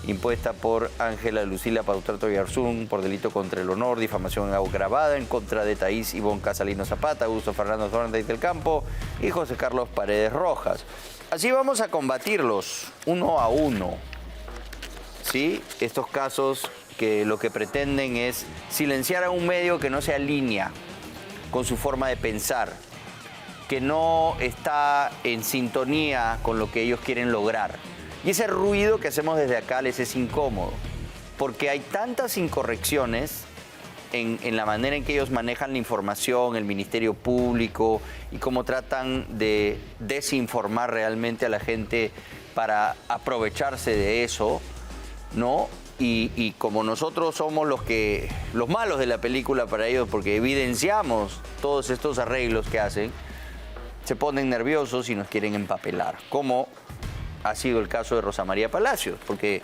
impuesta por Ángela Lucila Pautrato Yarzún por delito contra el honor, difamación agravada en contra de Thaís Ivonne Casalino Zapata, Augusto Fernando Fernández del Campo y José Carlos Paredes Rojas. Así vamos a combatirlos uno a uno, ¿sí? Estos casos que lo que pretenden es silenciar a un medio que no se alinea con su forma de pensar, que no está en sintonía con lo que ellos quieren lograr. Y ese ruido que hacemos desde acá les es incómodo, porque hay tantas incorrecciones en la manera en que ellos manejan la información, el Ministerio Público, y cómo tratan de desinformar realmente a la gente para aprovecharse de eso, ¿no? Y como nosotros somos los malos de la película para ellos, porque evidenciamos todos estos arreglos que hacen, se ponen nerviosos y nos quieren empapelar, como ha sido el caso de Rosa María Palacios, porque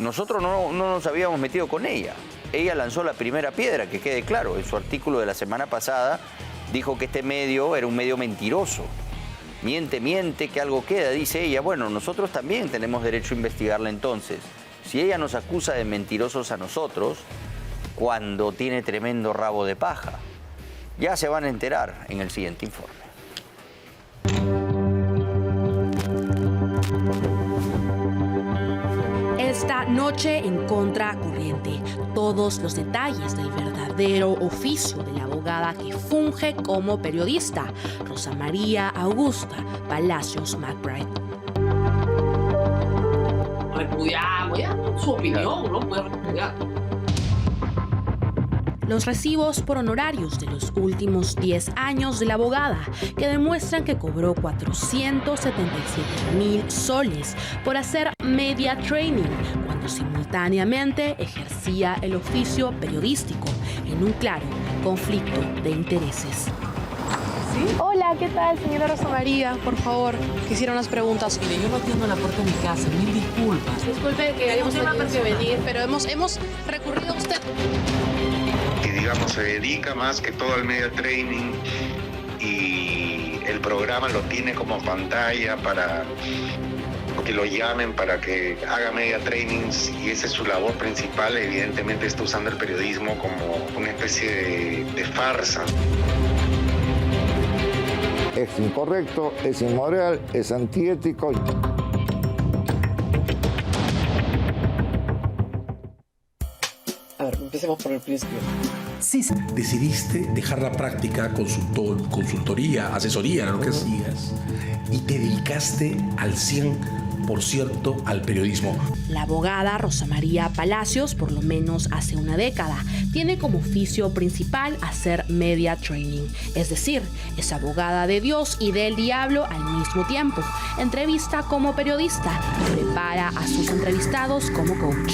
nosotros no nos habíamos metido con ella. Ella lanzó la primera piedra, que quede claro. En su artículo de la semana pasada dijo que este medio era un medio mentiroso. Miente, que algo queda, dice ella. Bueno, nosotros también tenemos derecho a investigarla entonces. Si ella nos acusa de mentirosos a nosotros, cuando tiene tremendo rabo de paja, ya se van a enterar en el siguiente informe.
Esta noche en Contracorriente, todos los detalles del verdadero oficio de la abogada que funge como periodista, Rosa María Augusta Palacios McBride.
Repudiamos, ya, su opinión, no puede repudiar.
Los recibos por honorarios de los últimos 10 años de la abogada, que demuestran que cobró 477,000 soles por hacer media training, cuando simultáneamente ejercía el oficio periodístico en un claro conflicto de intereses.
¿Sí? Hola, ¿qué tal, señora Rosa María? Por favor, quisiera unas preguntas.
Mire, yo no atiendo la puerta de mi casa, mil disculpas.
Disculpe que hayamos tenido que venir, pero hemos recurrido a usted.
Que digamos se dedica más que todo al media training y el programa lo tiene como pantalla para que lo llamen para que haga media trainings y esa es su labor principal. Evidentemente está usando el periodismo como una especie de farsa.
Es incorrecto, es inmoral, es antiético.
A ver, empecemos por el principio.
Sí. Decidiste dejar la práctica, consultoría, asesoría, lo que sigas, y te dedicaste al 100% al periodismo.
La abogada Rosa María Palacios, por lo menos hace una década, tiene como oficio principal hacer media training, es decir, es abogada de Dios y del diablo al mismo tiempo. Entrevista como periodista y prepara a sus entrevistados como coach.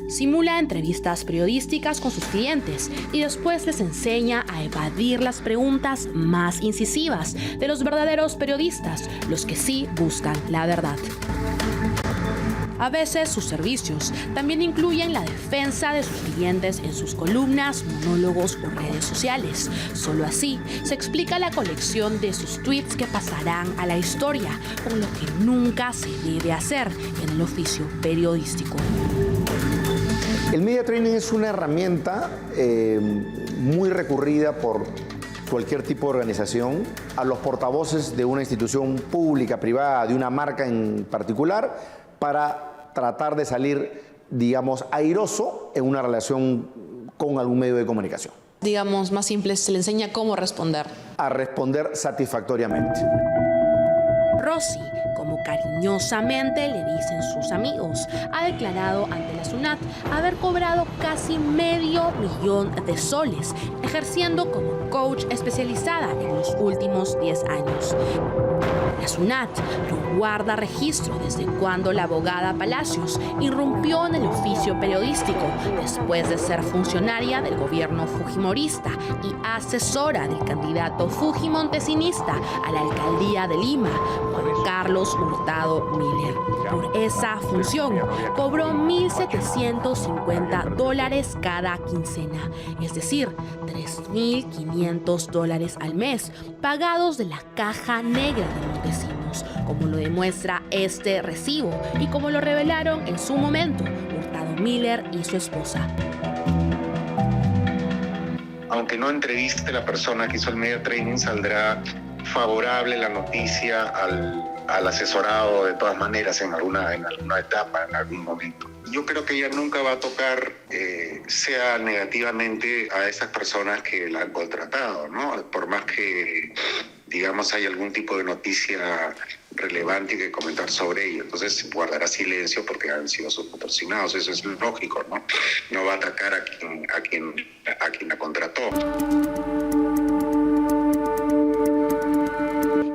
Simula entrevistas periodísticas con sus clientes y después les enseña a evadir las preguntas más incisivas de los verdaderos periodistas, los que sí buscan la verdad. A veces sus servicios también incluyen la defensa de sus clientes en sus columnas, monólogos o redes sociales. Solo así se explica la colección de sus tweets que pasarán a la historia, con lo que nunca se debe hacer en el oficio periodístico.
El media training es una herramienta muy recurrida por cualquier tipo de organización, a los portavoces de una institución pública, privada, de una marca en particular, para tratar de salir, digamos, airoso en una relación con algún medio de comunicación.
Digamos, más simple, se le enseña cómo responder.
A responder satisfactoriamente.
Rosy, como cariñosamente le dicen sus amigos, ha declarado ante la SUNAT haber cobrado casi $500,000 de soles, ejerciendo como coach especializada en los últimos 10 años. La SUNAT no guarda registro desde cuando la abogada Palacios irrumpió en el oficio periodístico después de ser funcionaria del gobierno fujimorista y asesora del candidato fujimontesinista a la alcaldía de Lima, Juan Carlos Carlos Hurtado Miller. Por esa función cobró $1,750 cada quincena, es decir, $3,500 al mes, pagados de la caja negra de Montesinos, como lo demuestra este recibo y como lo revelaron en su momento Hurtado Miller y su esposa.
Aunque no entreviste a la persona que hizo el media training, saldrá favorable la noticia al asesorado de todas maneras en alguna etapa, en algún momento. Yo creo que ella nunca va a tocar, sea negativamente, a esas personas que la han contratado, ¿no? Por más que, digamos, hay algún tipo de noticia relevante que comentar sobre ello. Entonces guardará silencio porque han sido sus patrocinados. Eso es lógico, ¿no? No va a atacar a quien la contrató.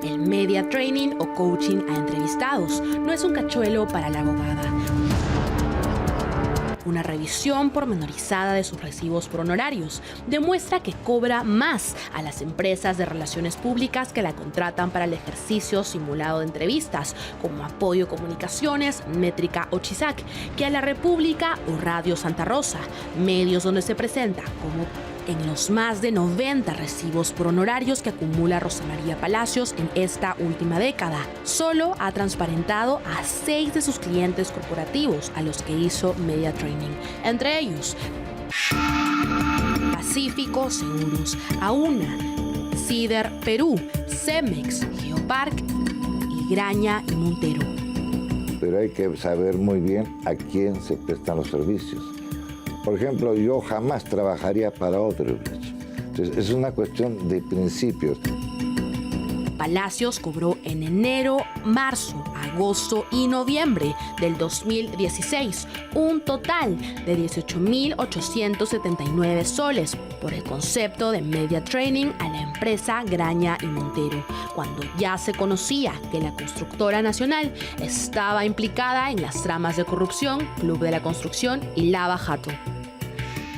El media training o coaching a entrevistados no es un cachuelo para la abogada. Una revisión pormenorizada de sus recibos por honorarios demuestra que cobra más a las empresas de relaciones públicas que la contratan para el ejercicio simulado de entrevistas, como Apoyo Comunicaciones, Métrica o Chisac, que a La República o Radio Santa Rosa, medios donde se presenta como en los más de 90 recibos por honorarios que acumula Rosa María Palacios en esta última década. Solo ha transparentado a 6 de sus clientes corporativos a los que hizo media training, entre ellos Pacífico Seguros, Auna, Cider Perú, Cemex, Geopark y Graña y Montero.
Pero hay que saber muy bien a quién se prestan los servicios. Por ejemplo, yo jamás trabajaría para otro. Entonces, es una cuestión de principios.
Palacios cobró en enero, marzo, agosto y noviembre del 2016 un total de 18.879 soles por el concepto de media training a la empresa Graña y Montero, cuando ya se conocía que la constructora nacional estaba implicada en las tramas de corrupción, Club de la Construcción y Lava Jato.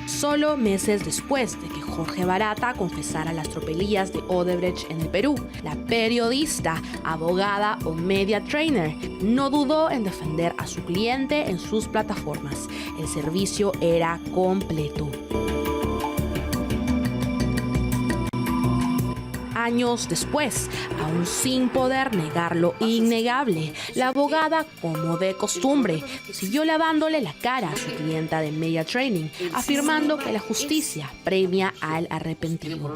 Solo meses después de que Jorge Barata confesara las tropelías de Odebrecht en el Perú, la periodista, abogada o media trainer no dudó en defender a su cliente en sus plataformas. El servicio era completo. Años después, aún sin poder negar lo innegable, la abogada, como de costumbre, siguió lavándole la cara a su clienta de media training, afirmando que la justicia premia al arrepentido.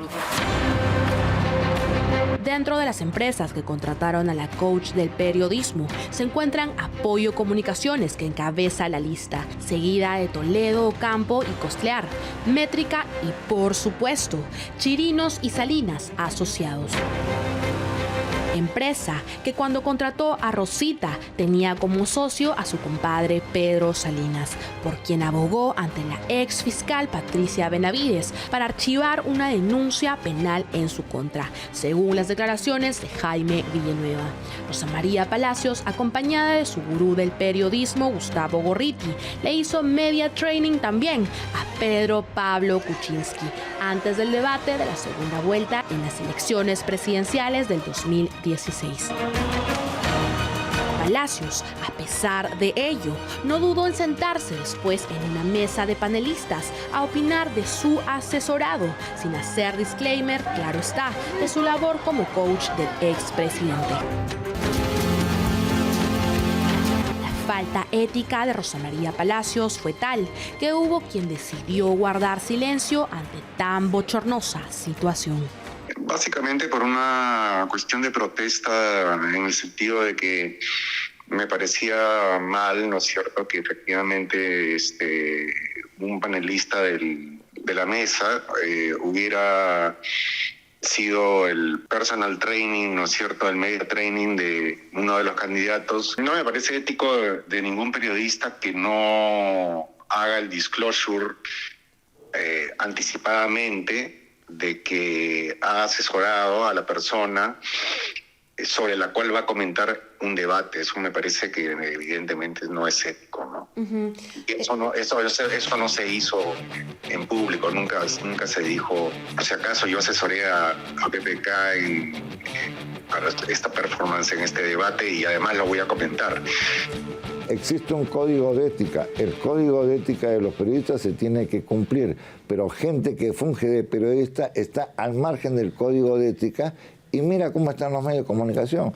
Dentro de las empresas que contrataron a la coach del periodismo se encuentran Apoyo Comunicaciones, que encabeza la lista, seguida de Toledo Ocampo y Costlear, Métrica y, por supuesto, Chirinos y Salinas Asociados. Empresa que cuando contrató a Rosita tenía como socio a su compadre Pedro Salinas, por quien abogó ante la ex fiscal Patricia Benavides para archivar una denuncia penal en su contra, según las declaraciones de Jaime Villanueva. Rosa María Palacios, acompañada de su gurú del periodismo Gustavo Gorriti, le hizo media training también a Pedro Pablo Kuczynski antes del debate de la segunda vuelta en las elecciones presidenciales del 2016. Palacios, a pesar de ello, no dudó en sentarse después en una mesa de panelistas a opinar de su asesorado, sin hacer disclaimer, claro está, de su labor como coach del expresidente. La falta ética de Rosa María Palacios fue tal que hubo quien decidió guardar silencio ante tan bochornosa situación.
Básicamente por una cuestión de protesta, en el sentido de que me parecía mal, ¿no es cierto?, que efectivamente un panelista de la mesa hubiera sido el personal training, ¿no es cierto?, el media training de uno de los candidatos. No me parece ético de ningún periodista que no haga el disclosure anticipadamente de que ha asesorado a la persona sobre la cual va a comentar un debate. Eso me parece que evidentemente no es ético, ¿no? Uh-huh. Eso no se hizo en público, nunca se dijo, por si acaso yo asesoré a PPK para esta performance en este debate y además lo voy a comentar.
Existe un código de ética. El código de ética de los periodistas se tiene que cumplir, pero gente que funge de periodista está al margen del código de ética y mira cómo están los medios de comunicación.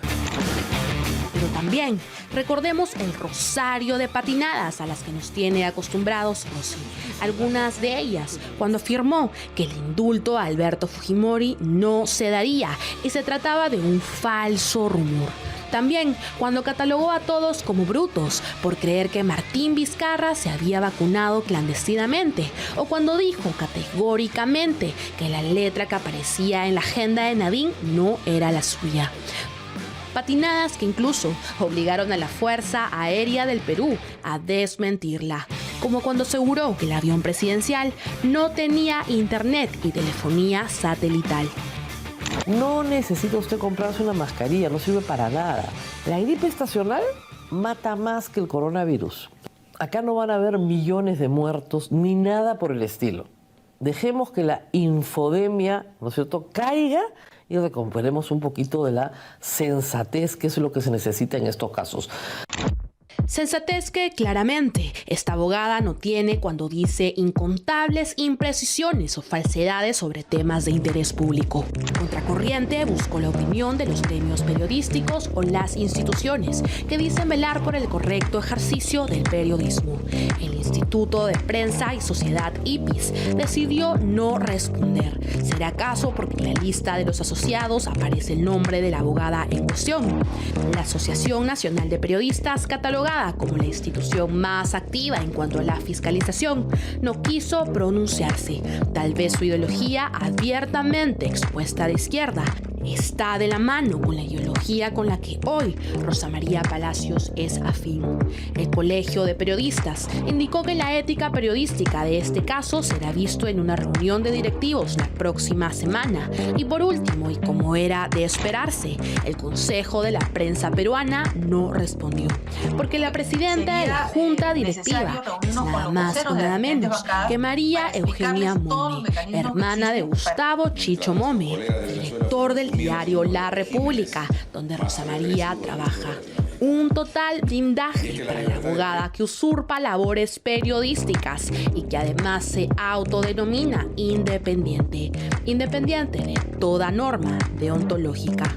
Pero también recordemos el rosario de patinadas a las que nos tiene acostumbrados Rossi. Algunas de ellas cuando afirmó que el indulto a Alberto Fujimori no se daría y se trataba de un falso rumor. También cuando catalogó a todos como brutos por creer que Martín Vizcarra se había vacunado clandestinamente, o cuando dijo categóricamente que la letra que aparecía en la agenda de Nadine no era la suya. Patinadas que incluso obligaron a la Fuerza Aérea del Perú a desmentirla, como cuando aseguró que el avión presidencial no tenía internet y telefonía satelital.
No necesita usted comprarse una mascarilla, no sirve para nada. La gripe estacional mata más que el coronavirus. Acá no van a haber millones de muertos ni nada por el estilo. Dejemos que la infodemia, ¿no es cierto?, caiga y recuperemos un poquito de la sensatez, que es lo que se necesita en estos casos.
Sensatez que claramente esta abogada no tiene cuando dice incontables imprecisiones o falsedades sobre temas de interés público. Contracorriente buscó la opinión de los gremios periodísticos o las instituciones que dicen velar por el correcto ejercicio del periodismo. El Instituto de Prensa y Sociedad IPIS decidió no responder. ¿Será acaso porque en la lista de los asociados aparece el nombre de la abogada en cuestión? La Asociación Nacional de Periodistas, catalogada como la institución más activa en cuanto a la fiscalización, no quiso pronunciarse. Tal vez su ideología, abiertamente expuesta de izquierda, está de la mano con la ideología con la que hoy Rosa María Palacios es afín. El Colegio de Periodistas indicó que la ética periodística de este caso será visto en una reunión de directivos la próxima semana. Y por último, y como era de esperarse, el Consejo de la Prensa Peruana no respondió, porque la presidenta de la Junta Directiva es nada más y nada menos que María Eugenia Mome, hermana de Gustavo Chicho Mome, director del diario La República, donde Rosa María trabaja. Un total blindaje para la abogada que usurpa labores periodísticas y que además se autodenomina independiente de toda norma deontológica.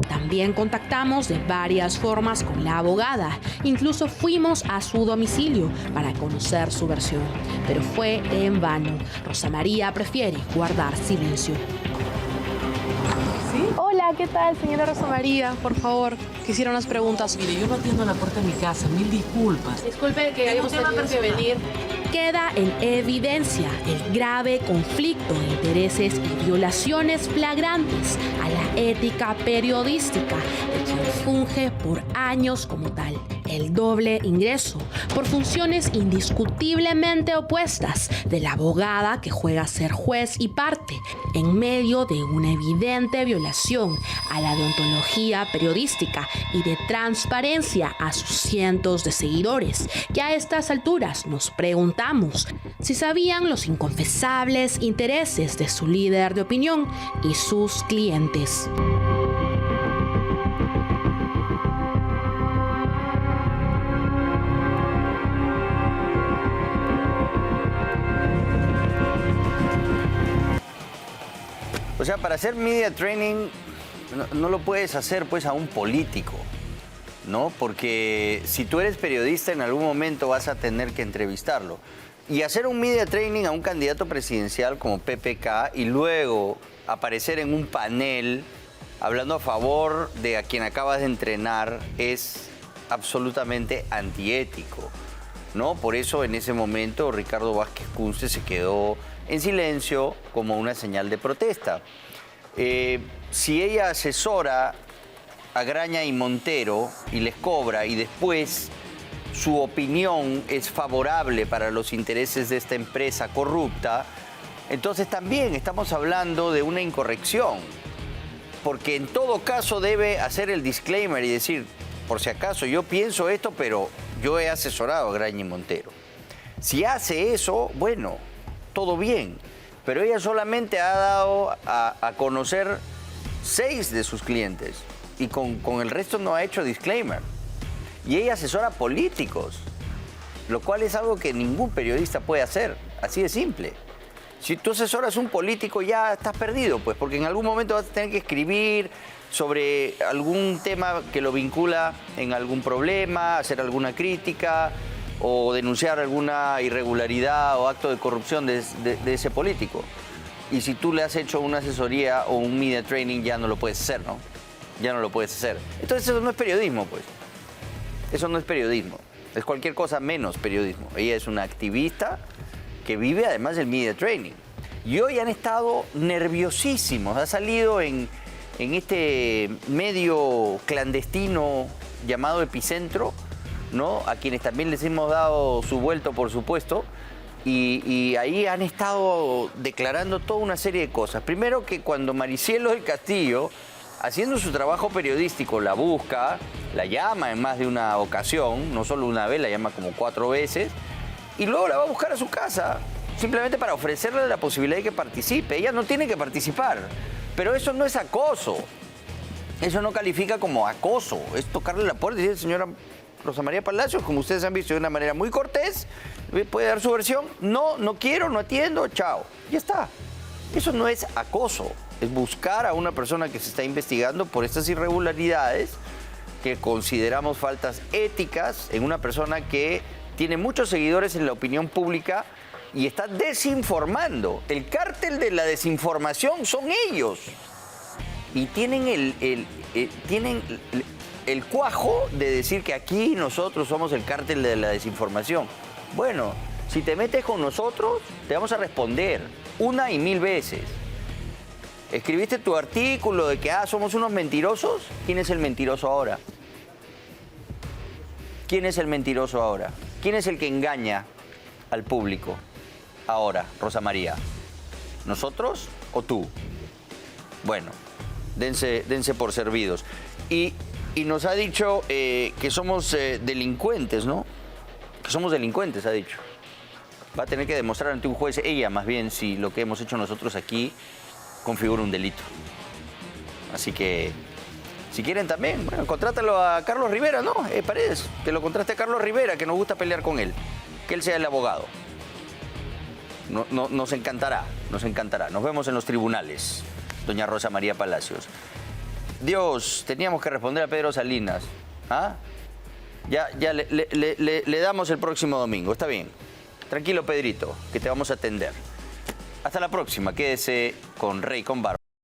También contactamos de varias formas con la abogada, incluso fuimos a su domicilio para conocer su versión, pero fue en vano. Rosa María prefiere guardar silencio.
¿Sí? Hola, ¿qué tal, señora Rosa María? Por favor, quisiera unas preguntas.
Mire, yo no atiendo la puerta de mi casa, mil disculpas.
Disculpe que hayamos tenido que venir.
Queda en evidencia el grave conflicto de intereses y violaciones flagrantes a la ética periodística de quien funge por años como tal. El doble ingreso por funciones indiscutiblemente opuestas de la abogada que juega a ser juez y parte en medio de una evidente violación a la deontología periodística y de transparencia a sus cientos de seguidores, que a estas alturas nos preguntamos si sabían los inconfesables intereses de su líder de opinión y sus clientes.
O sea, para hacer media training no lo puedes hacer pues a un político, ¿no? Porque si tú eres periodista en algún momento vas a tener que entrevistarlo. Y hacer un media training a un candidato presidencial como PPK y luego aparecer en un panel hablando a favor de a quien acabas de entrenar es absolutamente antiético, ¿no? Por eso en ese momento Ricardo Vázquez Kunze se quedó en silencio como una señal de protesta. Si ella asesora a Graña y Montero y les cobra y después su opinión es favorable para los intereses de esta empresa corrupta, entonces también estamos hablando de una incorrección, porque en todo caso debe hacer el disclaimer y decir, por si acaso yo pienso esto, pero yo he asesorado a Graña y Montero. Si hace eso, bueno, todo bien, pero ella solamente ha dado a conocer 6 de sus clientes. Y con el resto no ha hecho disclaimer. Y ella asesora políticos, lo cual es algo que ningún periodista puede hacer, así de simple. Si tú asesoras a un político ya estás perdido, pues, porque en algún momento vas a tener que escribir sobre algún tema que lo vincula en algún problema, hacer alguna crítica o denunciar alguna irregularidad o acto de corrupción de ese político. Y si tú le has hecho una asesoría o un media training, ya no lo puedes hacer, ¿no? Ya no lo puedes hacer. Entonces eso no es periodismo, pues. Eso no es periodismo. Es cualquier cosa menos periodismo. Ella es una activista que vive además del media training. Y hoy han estado nerviosísimos. Ha salido en este medio clandestino llamado Epicentro, ¿no? A quienes también les hemos dado su vuelto, por supuesto. Y ahí han estado declarando toda una serie de cosas. Primero, que cuando Maricielo del Castillo, haciendo su trabajo periodístico, la busca, la llama en más de una ocasión, no solo una vez, la llama como 4 veces, y luego la va a buscar a su casa, simplemente para ofrecerle la posibilidad de que participe. Ella no tiene que participar, pero eso no es acoso. Eso no califica como acoso. Es tocarle la puerta y decir, señora Rosa María Palacios, como ustedes han visto, de una manera muy cortés, puede dar su versión. No, no quiero, no atiendo, chao. Ya está. Eso no es acoso. Es buscar a una persona que se está investigando por estas irregularidades que consideramos faltas éticas en una persona que tiene muchos seguidores en la opinión pública y está desinformando. El cártel de la desinformación son ellos. Y tienen el cuajo de decir que aquí nosotros somos el cártel de la desinformación. Bueno, si te metes con nosotros, te vamos a responder 1 y 1000 veces. Escribiste tu artículo de que somos unos mentirosos. ¿Quién es el mentiroso ahora? ¿Quién es el mentiroso ahora? ¿Quién es el que engaña al público ahora, Rosa María? ¿Nosotros o tú? Bueno, dense por servidos. Y nos ha dicho que somos delincuentes, ¿no? Que somos delincuentes, ha dicho. Va a tener que demostrar ante un juez, ella más bien, si lo que hemos hecho nosotros aquí configura un delito. Así que, si quieren también, bueno, contrátalo a Carlos Rivera, ¿no? Paredes, que lo contraste a Carlos Rivera, que nos gusta pelear con él. Que él sea el abogado. Nos encantará, nos encantará. Nos vemos en los tribunales, doña Rosa María Palacios. Dios, teníamos que responder a Pedro Salinas. ¿Ah? Ya le damos el próximo domingo, está bien. Tranquilo, Pedrito, que te vamos a atender. Hasta la próxima, quédese con Rey con Barba.